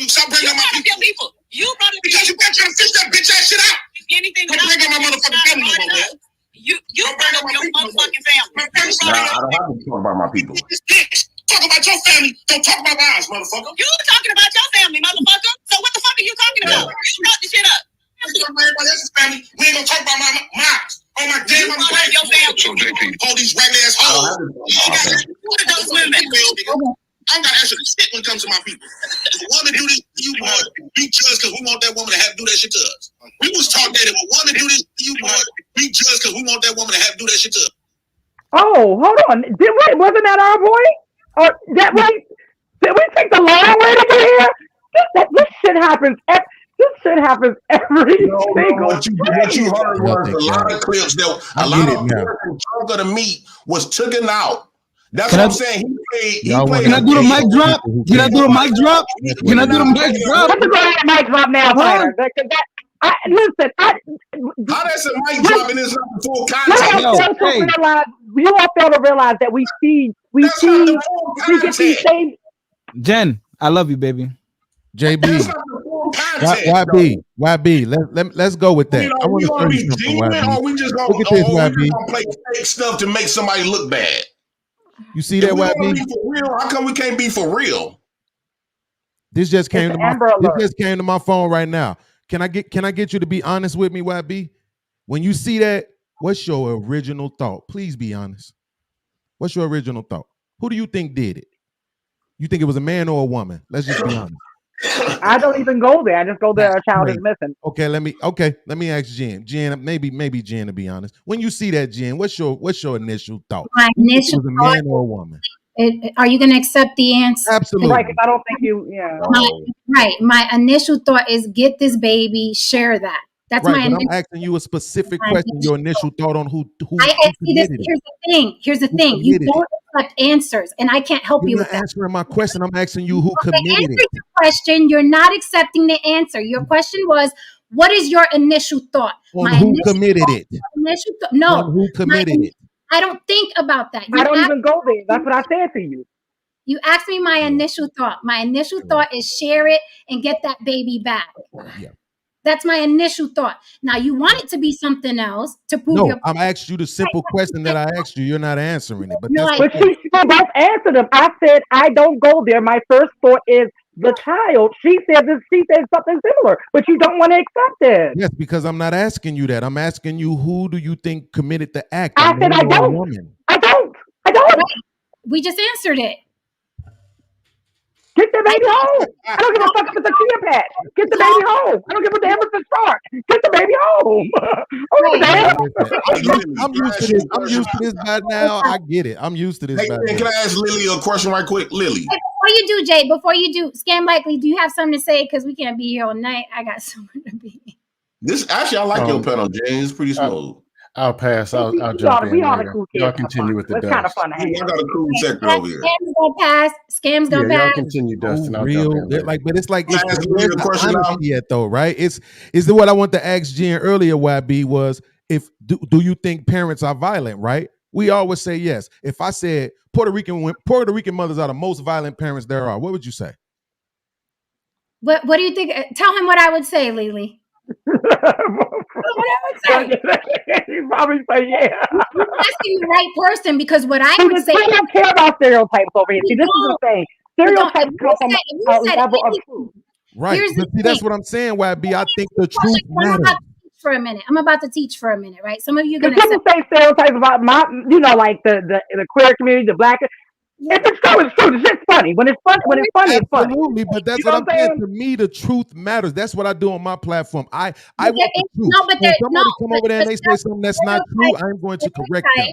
Stop bringing on my people. You brought it because you kept trying to fish that bitch ass shit out. Anything don't bring on my motherfucking family member, man. You brought up your motherfucking family. Nah, I don't have to talk about my people. Talk about your family. Don't talk about ours, motherfucker. You talking about your family, motherfucker. So what the fuck are you talking about? You brought the shit up. Everybody else's family. We ain't gonna talk about mine. Oh my damn, I'm glad your family. All these ragged ass hoes. Those women. I don't gotta answer the shit when it comes to my people. If we want to do this to you, boy, we judge because we want that woman to have to do that shit to us. We was taught that if we want to do this to you, boy, we judge because we want that woman to have to do that shit to us. Oh, hold on. Wasn't that our boy? Or that right? Did we take the long way to get here? This shit happens. This shit happens every single what you heard Y'all was think a lot y'all- of clips that I a get lot it of now. chunk of the meat was taken out. That's Can what I- I'm saying. He Y'all played. Can I do the mic drop? Can I do the mic drop? That's Can I what do the it mic drop? Let's go ahead and mic drop now, Fighter. Listen, How that's a mic drop and it's not the full you context? Yo, all fail to hey. realize. You all fail to realize that we That's not the full we get these context. same. Jen, I love you, baby. JB, That's not the full context. YB, let's go with that. I want We to show gonna you be something, genuine, or YB. we just gonna, Look at this, or we YB. just gonna play fake stuff to make somebody look bad? You see If that, we gonna YB? be for real, how come we can't be for real? This just came It's to my Amber Alert. phone right now. Can I get you to be honest with me, YB? When you see that, what's your original thought? Please be honest. What's your original thought? Who do you think did it? You think it was a man or a woman? Let's just be honest. I don't even go there. I just go there. A child is Right. missing. Okay, let me ask Jen. Jen, maybe Jen to be honest. When you see that, Jen, what's your initial thought? My You think it initial was a thought man or a woman? Are you going to accept the answer? Absolutely. Right, because I don't think you. Yeah. My initial thought is get this baby, share that. That's Right, my but I'm initial. asking you a specific My question. Your initial thought on who I ask you this. committed it. Here's the thing. Here's the Who thing. You committed don't accept answers, and I can't help you You're with not that. answering my question. I'm asking you who Okay, committed answer it. your question. You're not accepting the answer. Your question was, what is your initial thought? On who committed it? On No, who committed it? I don't think about that. I don't even go there. That's what I said to you. You asked me my initial thought. My initial thought is share it and get that baby back. Yeah. That's my initial thought. Now you want it to be something else to prove No, your I'm asking you the simple question that I asked you. You're not answering it. But You're that's like- But she both answered them. I said I don't go there. My first thought is the child. She said this. She said something similar, but you don't want to accept it. yes, because I'm not asking you that. I'm asking you who do you think committed the act? I a said man I or a don't. woman? I don't. we just answered it. Get the baby home. I don't give a fuck if it's a chia patch. Get the baby home. I don't give a damn if it's start. Get the baby home. I don't give a damn. I'm used to this. I'm used to this by now. I get it. I'm used to this Hey, by can now. I ask Lily a question right quick? Lily. Before you do, Jay, before you do, Scam Likely, do you have something to say? Because we can't be here all night. I got somewhere to be. This actually, I like your panel, James. It's pretty smooth. I'll pass. I'll We jump oughta- in we oughta later. cool Y'all kids. continue with the It's kind of dust. fun to I hang. got a cool sector over here. Scam's gonna pass. Scam's gonna Yeah, y'all pass. continue, Dustin. I'll Real, jump in later. like, but it's like Can I ask Lily where's a the question now? honesty at though, right? Is what I want to ask Jen earlier. YB was if do you think parents are violent? Right? We always say yes. If I said Puerto Rican mothers are the most violent parents there are, what would you say? What do you think? Tell him what I would say, Lily. What I would say. You probably say yeah. You're asking the right person because what I See, would say. we don't care about stereotypes over here. See, this is the thing. Stereotypes If come from you a said level of anything- truth. Right. Here's But the see, that's thing. what I'm saying, YB. I think the truth I'm matters. about to teach for a minute. I'm about to teach for a minute, right? Some of you are Because gonna people say stereotypes about like the queer community, the black. If it's true, it's true. It's just funny. When it's funny, it's funny. Absolutely, but that's You what know I'm what I'm saying. saying? To me, the truth matters. That's what I do on my platform. I But want the there- truth. no, but When there- somebody no, come but- over there and but they say something that's not true, I'm going to correct them.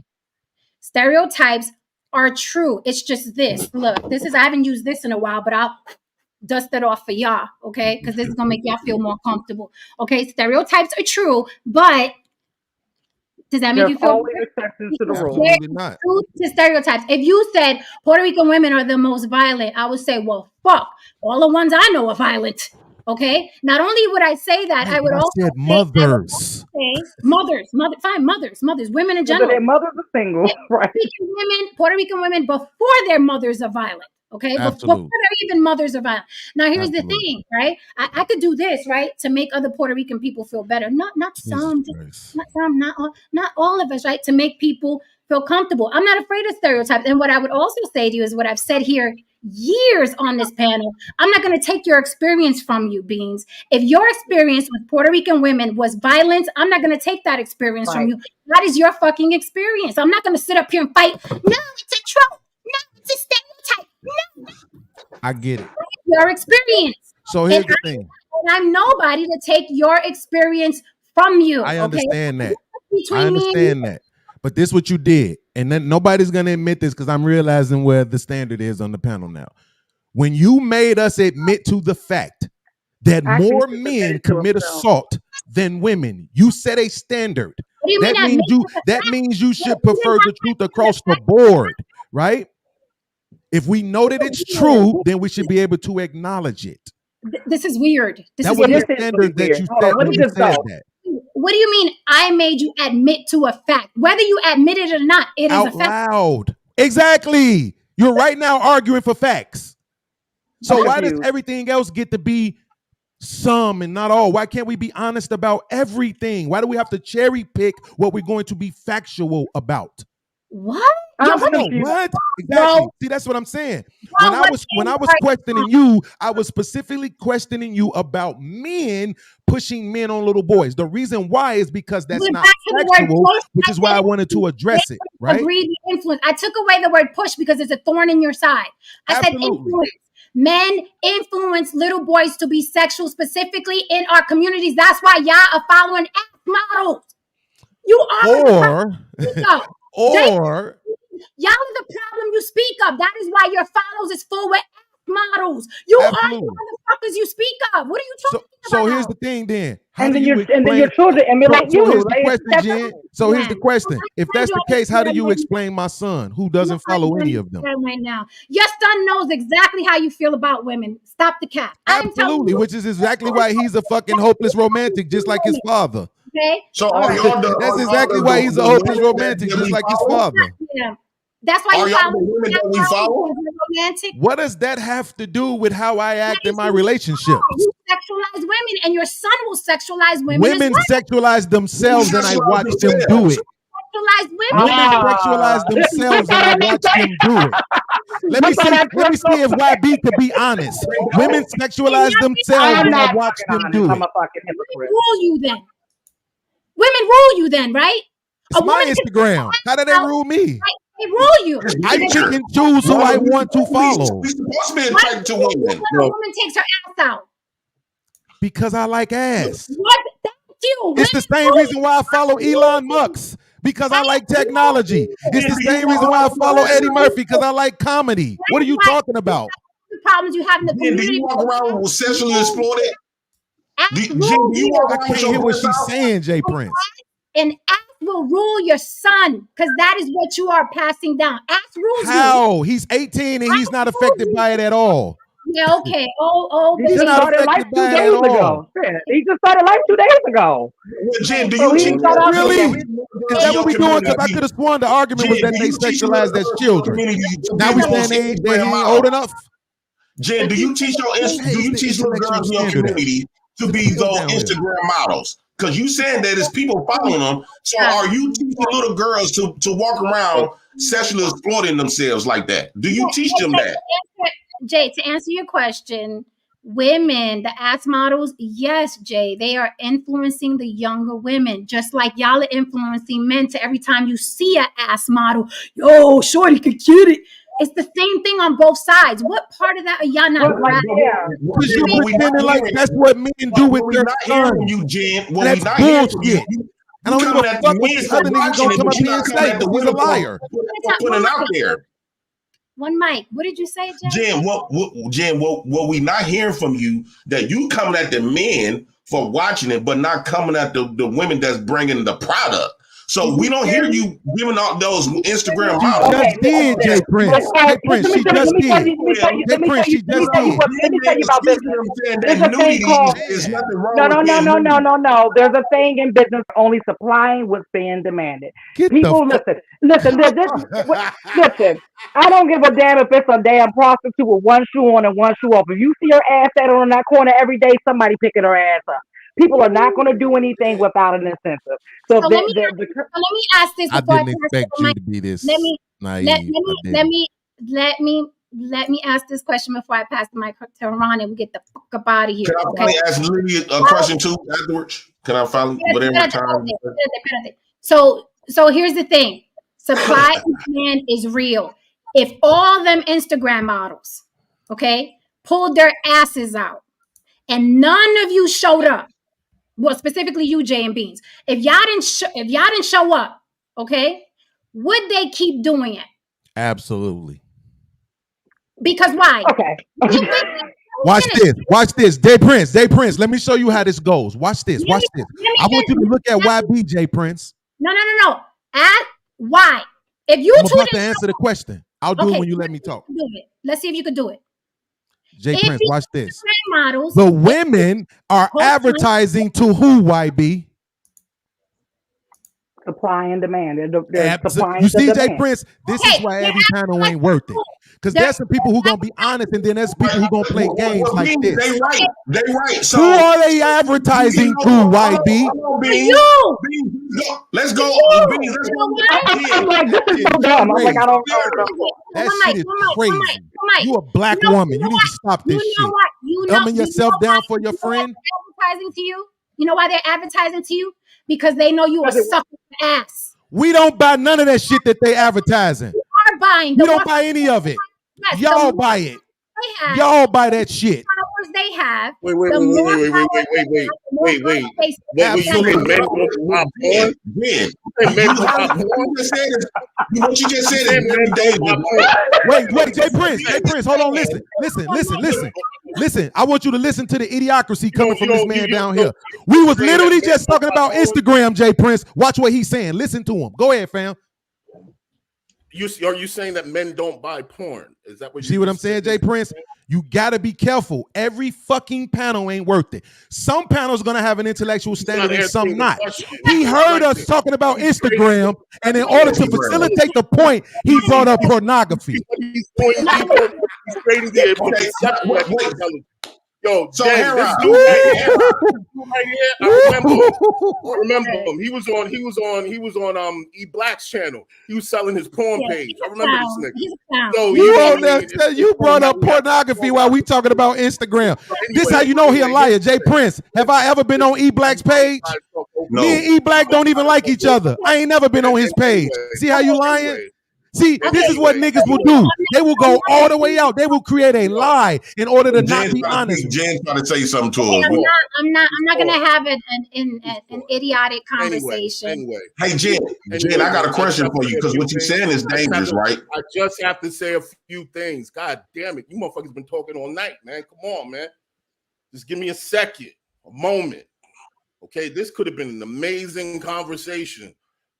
Stereotypes are true. It's just this. Look, I haven't used this in a while, but I'll dust it off for y'all, okay? Because this is gonna make y'all feel more comfortable. Okay, stereotypes are true, but does that make There's you feel always exceptions to the rule. Absolutely not. truth to stereotypes? If you said Puerto Rican women are the most violent, I would say, well, fuck, all the ones I know are violent. Okay. Not only would I say that, I would I also said mothers. say mothers, women in So general. their mothers are single, right? Puerto Rican women before their mothers are violent. Okay, before Absolutely. their even mothers are violent. Now here's the Absolutely. thing, right? I could do this, right, to make other Puerto Rican people feel better. Not some, not all of us, right? To make people feel comfortable. I'm not afraid of stereotypes. And what I would also say to you is what I've said here years on this panel. I'm not going to take your experience from you, Beans. If your experience with Puerto Rican women was violence, I'm not going to take that experience from you. That is your fucking experience. I'm not going to sit up here and fight. No, it's a trope. No, it's a stereotype. No, I get it. your experience. So here's And the thing. And I'm nobody to take your experience from you. I understand that. Between I me and you. understand that. But this what you did. And then nobody's gonna admit this because I'm realizing where the standard is on the panel now. when you made us admit to the fact that Actually, more he men admitted to commit himself. assault than women, you set a standard. What do you That mean means that means you should prefer the truth across the board, right? If we know that it's true, then we should be able to acknowledge it. This is weird. This That is was weird. the standard that you Hold on, set let when me you just said go. that. What do you mean I made you admit to a fact? Whether you admit it or not, it is a Out fact. loud. Exactly. You're right now arguing for facts. So I'm why does confused. everything else get to be some and not all? Why can't we be honest about everything? Why do we have to cherry pick what we're going to be factual about? What? I'm Yo, what the confused. What? Exactly. Bro. See, that's what I'm saying. Bro, When I was questioning you, I was specifically questioning you about men pushing men on little boys. The reason why is because that's We're not back to the word factual, push. which is why I wanted to address it, right? Agreed the influence. I took away the word push because it's a thorn in your side. I said Absolutely. influence. Men influence little boys to be sexual, specifically in our communities. That's why y'all are following ass models. You are the problem you speak of. Or Y'all are the problem you speak of. That is why your follows is full with ass models. You are the Absolutely. motherfuckers you speak of. What are you talking so about? here's the thing then. How And do then you your explain? children and be like So you. here's the Like, question, that's Jen. So here's the question. If that's the case, how do you explain my son who doesn't follow any of them? Right now, your son knows exactly how you feel about women. Stop the cap. I'm telling Absolutely, you. which is exactly why he's a fucking hopeless romantic, just like his father. Okay. So All are right. y'all the That's are exactly y'all why the- he's the a hopeless women romantic, that just we like his follow? father. Yeah. That's why Are you y'all follow. the women that we follow? Romantic. What does that have to do with how I act in my relationships? You sexualize women, and your son will sexualize women. Women as well. sexualize themselves, and I Sexualize watch them do themselves. it. Sexualize women. Women sexualize themselves, and I watch them do it. Let me see if YB could be honest. Women sexualize themselves, I'm and I not watch fucking them honest. do I'm it. a fucking hypocrite. Rule you then. Women rule you then, right? It's my Instagram. How do they rule me? They rule you. I pick and choose who I want to follow We supposed to be What attracted to do you do women. when a woman takes her ass out? because I like ass. What? Thank you. It's the same reason why I follow Elon Musk, because I like technology. It's the same reason why I follow Eddie Murphy, because I like comedy. What are you talking about? The problems you have in the Jen, do community. you walk around with sexually exploited? Jen, do you walk I around can't with your hear what breasts she's out? saying, Jay Prince. And ass will rule your son, because that is what you are passing down. Ass rules How? He's 18 and he's not affected by it at all. you. Yeah, okay. Oh, He baby. just not started life affected 2 by it days at all. ago. Shit. He just started life 2 days ago. Well, Jen, do So you he teach got out Really? there. Is that what we doing? Because I could have sworn the argument was Jen, that do they you teach sexualized as children. Now we saying they ain't old enough. Jen, do you teach your do you teach little girls in your community to be those Instagram models? Because you saying that there's people following them. So are you teaching little girls to walk around sexually exploiting themselves like that? Do you teach them that? Jay, to answer your question, women, the ass models, yes, Jay, they are influencing the younger women, just like y'all are influencing men to every time you see an ass model, yo, shorty could get it. It's the same thing on both sides. What part of that are y'all not grasping? Because you're pretending like that's what men do with their sons. You, Jen. And that's bullshit. I don't give a fuck what this other nigga gonna come up here and say, because he's a liar. Putting it out there. One mic. What did you say, Jay? Jen, what we not hearing from you, that you coming at the men for watching it, but not coming at the women that's bringing the product. So we don't hear you giving out those Instagram models. Just did, Jay Prince. Jay Prince, she just did. Jay Prince, she just did. Let me tell you about business. There's a thing called no. There's a thing in business: only supplying what's being demanded. People, listen. I don't give a damn if it's a damn prostitute with one shoe on and one shoe off. If you see her ass out on that corner every day, somebody picking her ass up. People are not going to do anything without an incentive. So let me ask this. I didn't expect you to be this naive. Let me ask this question before I pass the mic to Ron and we get the fuck up out of here. Can I finally ask Lydia a question too afterwards? Can I finally, whatever time? So here's the thing. Supply and demand is real. If all them Instagram models, okay, pulled their asses out and none of you showed up, well, specifically you, Jay and Beans, if y'all didn't show up, okay, would they keep doing it? Absolutely. Because why? Okay. Watch this. Watch this. Jay Prince. Let me show you how this goes. Watch this. Watch this. I want you to look at YB, Jay Prince. No. Ask why. If you I'm about to answer the question. I'll do it when you let me talk. Do it. Let's see if you can do it. Jay Prince, watch this. Models, the women are advertising to who, YB? Supply and demand. They're supplying you see, the Jay demand. Prince, this is why every panel ain't worth it. Because there's some people who gonna be honest, and then there's people who gonna play games like this. They right. So who are they advertising to, YB? Let's go. I'm like, this is so dumb. I'm like, I don't know. That shit is crazy. You a black woman. You need to stop this shit. Dumbing yourself down for your friend. Advertising to you. You know why they're advertising to you? Because they know you are sucking ass. We don't buy none of that shit that they advertising. You are buying. We don't buy any of it. Yes, y'all buy it. Y'all buy that shit. Powers they have. Wait. You just said Wait, Jay Prince, hold on, listen. I want you to listen to the idiocracy coming from this man down here. We was literally just talking about Instagram, Jay Prince. Watch what he's saying. Listen to him. Go ahead, fam. Are you saying that men don't buy porn? Is that what you see what I'm saying, Jay Prince? You gotta be careful. Every fucking panel ain't worth it. Some panels gonna have an intellectual standard and some not. He heard us talking about Instagram, and in order to facilitate the point, he brought up pornography. Yo, so Jen, this dude right here, I remember him. He was on E Black's channel. He was selling his porn page. I remember this nigga. So you brought up pornography while we talking about Instagram. This how you know he a liar, Jay Prince. Have I ever been on E Black's page? No. Me and E Black don't even like each other. I ain't never been on his page. See how you lying? See, this is what niggas will do. They will go all the way out. They will create a lie in order to not be honest. Jen's trying to tell you something to us. I'm not gonna have an idiotic conversation. Anyway. Hey, Jen, I got a question for you because what you're saying is dangerous, right? I just have to say a few things. God damn it. You motherfuckers been talking all night, man. Come on, man. Just give me a second, a moment. Okay, this could have been an amazing conversation,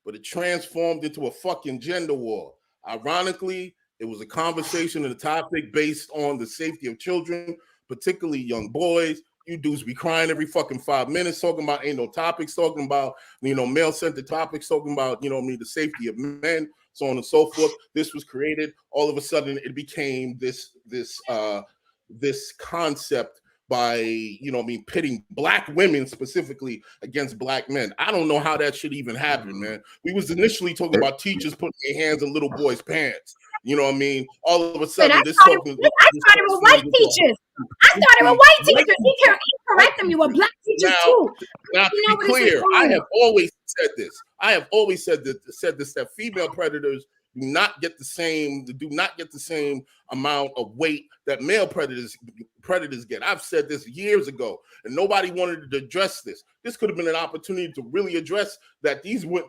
but it transformed into a fucking gender war. Ironically, it was a conversation and a topic based on the safety of children, particularly young boys. You dudes be crying every fucking 5 minutes talking about ain't no topics, talking about, male-centered topics, talking about, the safety of men, so on and so forth. This was created. All of a sudden, it became this concept by, pitting black women specifically against black men. I don't know how that should even happen, man. We was initially talking about teachers putting their hands in little boys' pants. You know what I mean? All of a sudden, I started with white teachers. He correct them. You were black teachers too. Now, to be clear, I have always said this. That female predators do not get the same amount of weight that male predators get. I've said this years ago, and nobody wanted to address this. This could have been an opportunity to really address that. These women,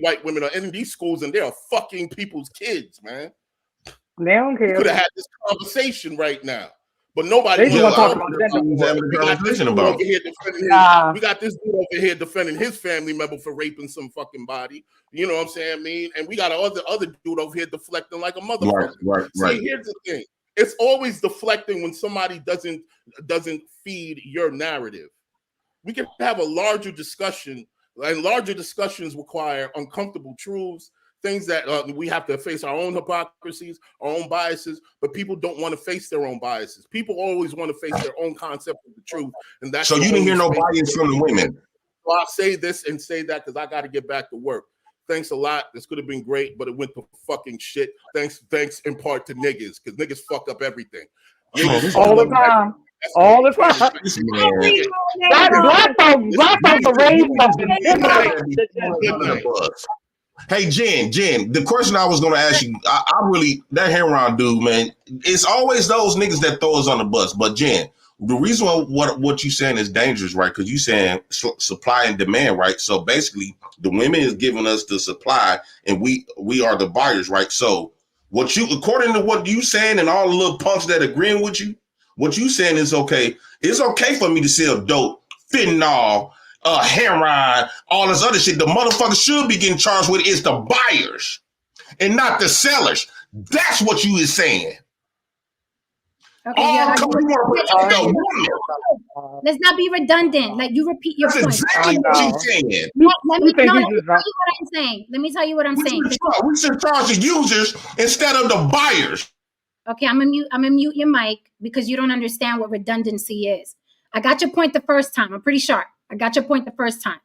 white women, are in these schools, and they are fucking people's kids, man. They don't care. We could have had this conversation right now. But nobody We got this dude over here defending his family member for raping some fucking body. You know what I'm saying? And we got other dude over here deflecting like a motherfucker. Right. See, here's the thing. It's always deflecting when somebody doesn't feed your narrative. We can have a larger discussion, and larger discussions require uncomfortable truths, things that we have to face our own hypocrisies, our own biases, but people don't want to face their own biases. People always want to face their own concept of the truth. And that's so you didn't hear no bias from the women. So I'll say this and say that because I got to get back to work. Thanks a lot. This could have been great, but it went to fucking shit. Thanks in part to niggas, because niggas fuck up everything. All the time. All the time. Black folks are raised. Hey, Jen, the question I was going to ask you, I really, that Heron dude, man, it's always those niggas that throw us on the bus. But Jen, the reason what you saying is dangerous, right? Because you saying supply and demand, right? So basically, the women is giving us the supply, and we are the buyers, right? So According to what you saying and all the little punks that agreeing with you, what you saying is okay. It's okay for me to sell dope, fentanyl, heroin, all this other shit. The motherfuckers should be getting charged with is the buyers and not the sellers. That's what you is saying. Okay, yeah, let's not be redundant. Like you repeat your point. Exactly what you're saying. Let me tell you what I'm saying. Let me tell you what I'm saying. We should charge the users instead of the buyers. Okay, I'm gonna mute your mic because you don't understand what redundancy is. I got your point the first time. I'm pretty sharp. I got your point the first time.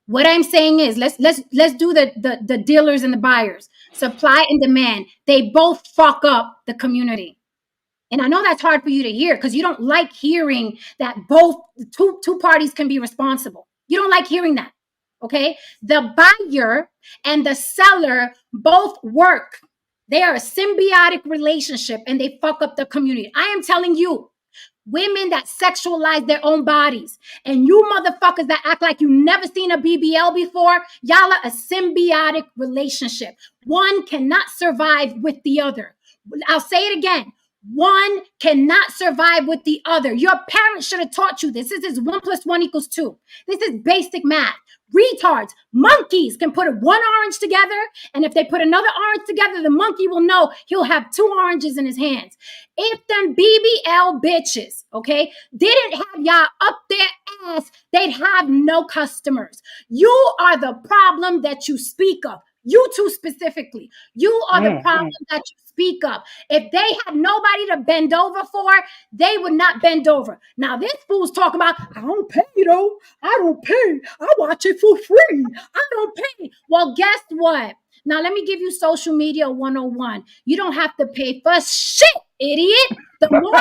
What I'm saying is let's do the dealers and the buyers. Supply and demand. They both fuck up the community. And I know that's hard for you to hear because you don't like hearing that both two parties can be responsible. You don't like hearing that. Okay? The buyer and the seller both work. They are a symbiotic relationship and they fuck up the community. I am telling you, women that sexualize their own bodies and you motherfuckers that act like you never seen a BBL before, y'all are a symbiotic relationship. One cannot survive with the other. I'll say it again. One cannot survive with the other. Your parents should have taught you this. This is 1 + 1 = 2. This is basic math. Retards, monkeys can put one orange together, and if they put another orange together, the monkey will know he'll have 2 oranges in his hands. If them BBL bitches, okay, didn't have y'all up their ass, they'd have no customers. You are the problem that you speak of. You two specifically. You are the problem that you speak of. If they had nobody to bend over for, they would not bend over. Now, this fool's talking about, I don't pay, though. I don't pay. I watch it for free. I don't pay. Well, guess what? Now, let me give you social media 101. You don't have to pay for shit, idiot. The more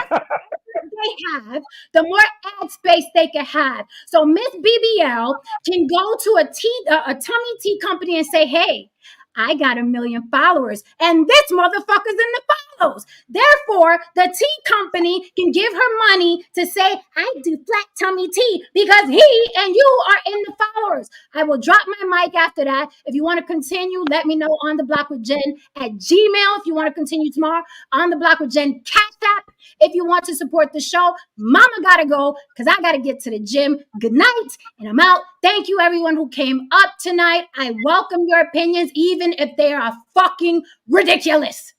they have, the more ad space they can have. So Miss BBL can go to a tummy tea company and say, hey, I got 1 million followers and this motherfucker's in the follows. Therefore, the tea company can give her money to say, I do flat tummy tea because he and you are in the followers. I will drop my mic after that. If you want to continue, let me know on the block with Jen at Gmail. If you want to continue tomorrow, on the block with Jen Cash App. If you want to support the show, mama gotta go because I gotta get to the gym. Good night, and I'm out. Thank you, everyone who came up tonight. I welcome your opinions, even if they are fucking ridiculous.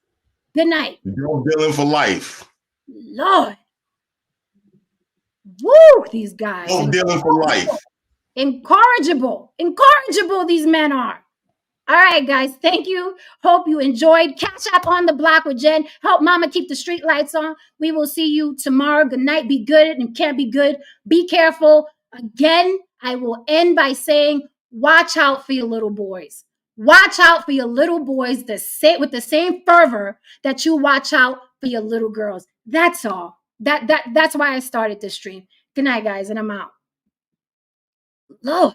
Good night. You're dealing for life. Lord. Woo, these guys. You're dealing for life. Incorrigible. Incorrigible these men are. All right, guys. Thank you. Hope you enjoyed. Catch up on the block with Jen. Help mama keep the street lights on. We will see you tomorrow. Good night. Be good and can't be good. Be careful. Again, I will end by saying, watch out for your little boys. Watch out for your little boys with the same fervor that you watch out for your little girls. That's all. That's why I started this stream. Good night, guys, and I'm out. Lord.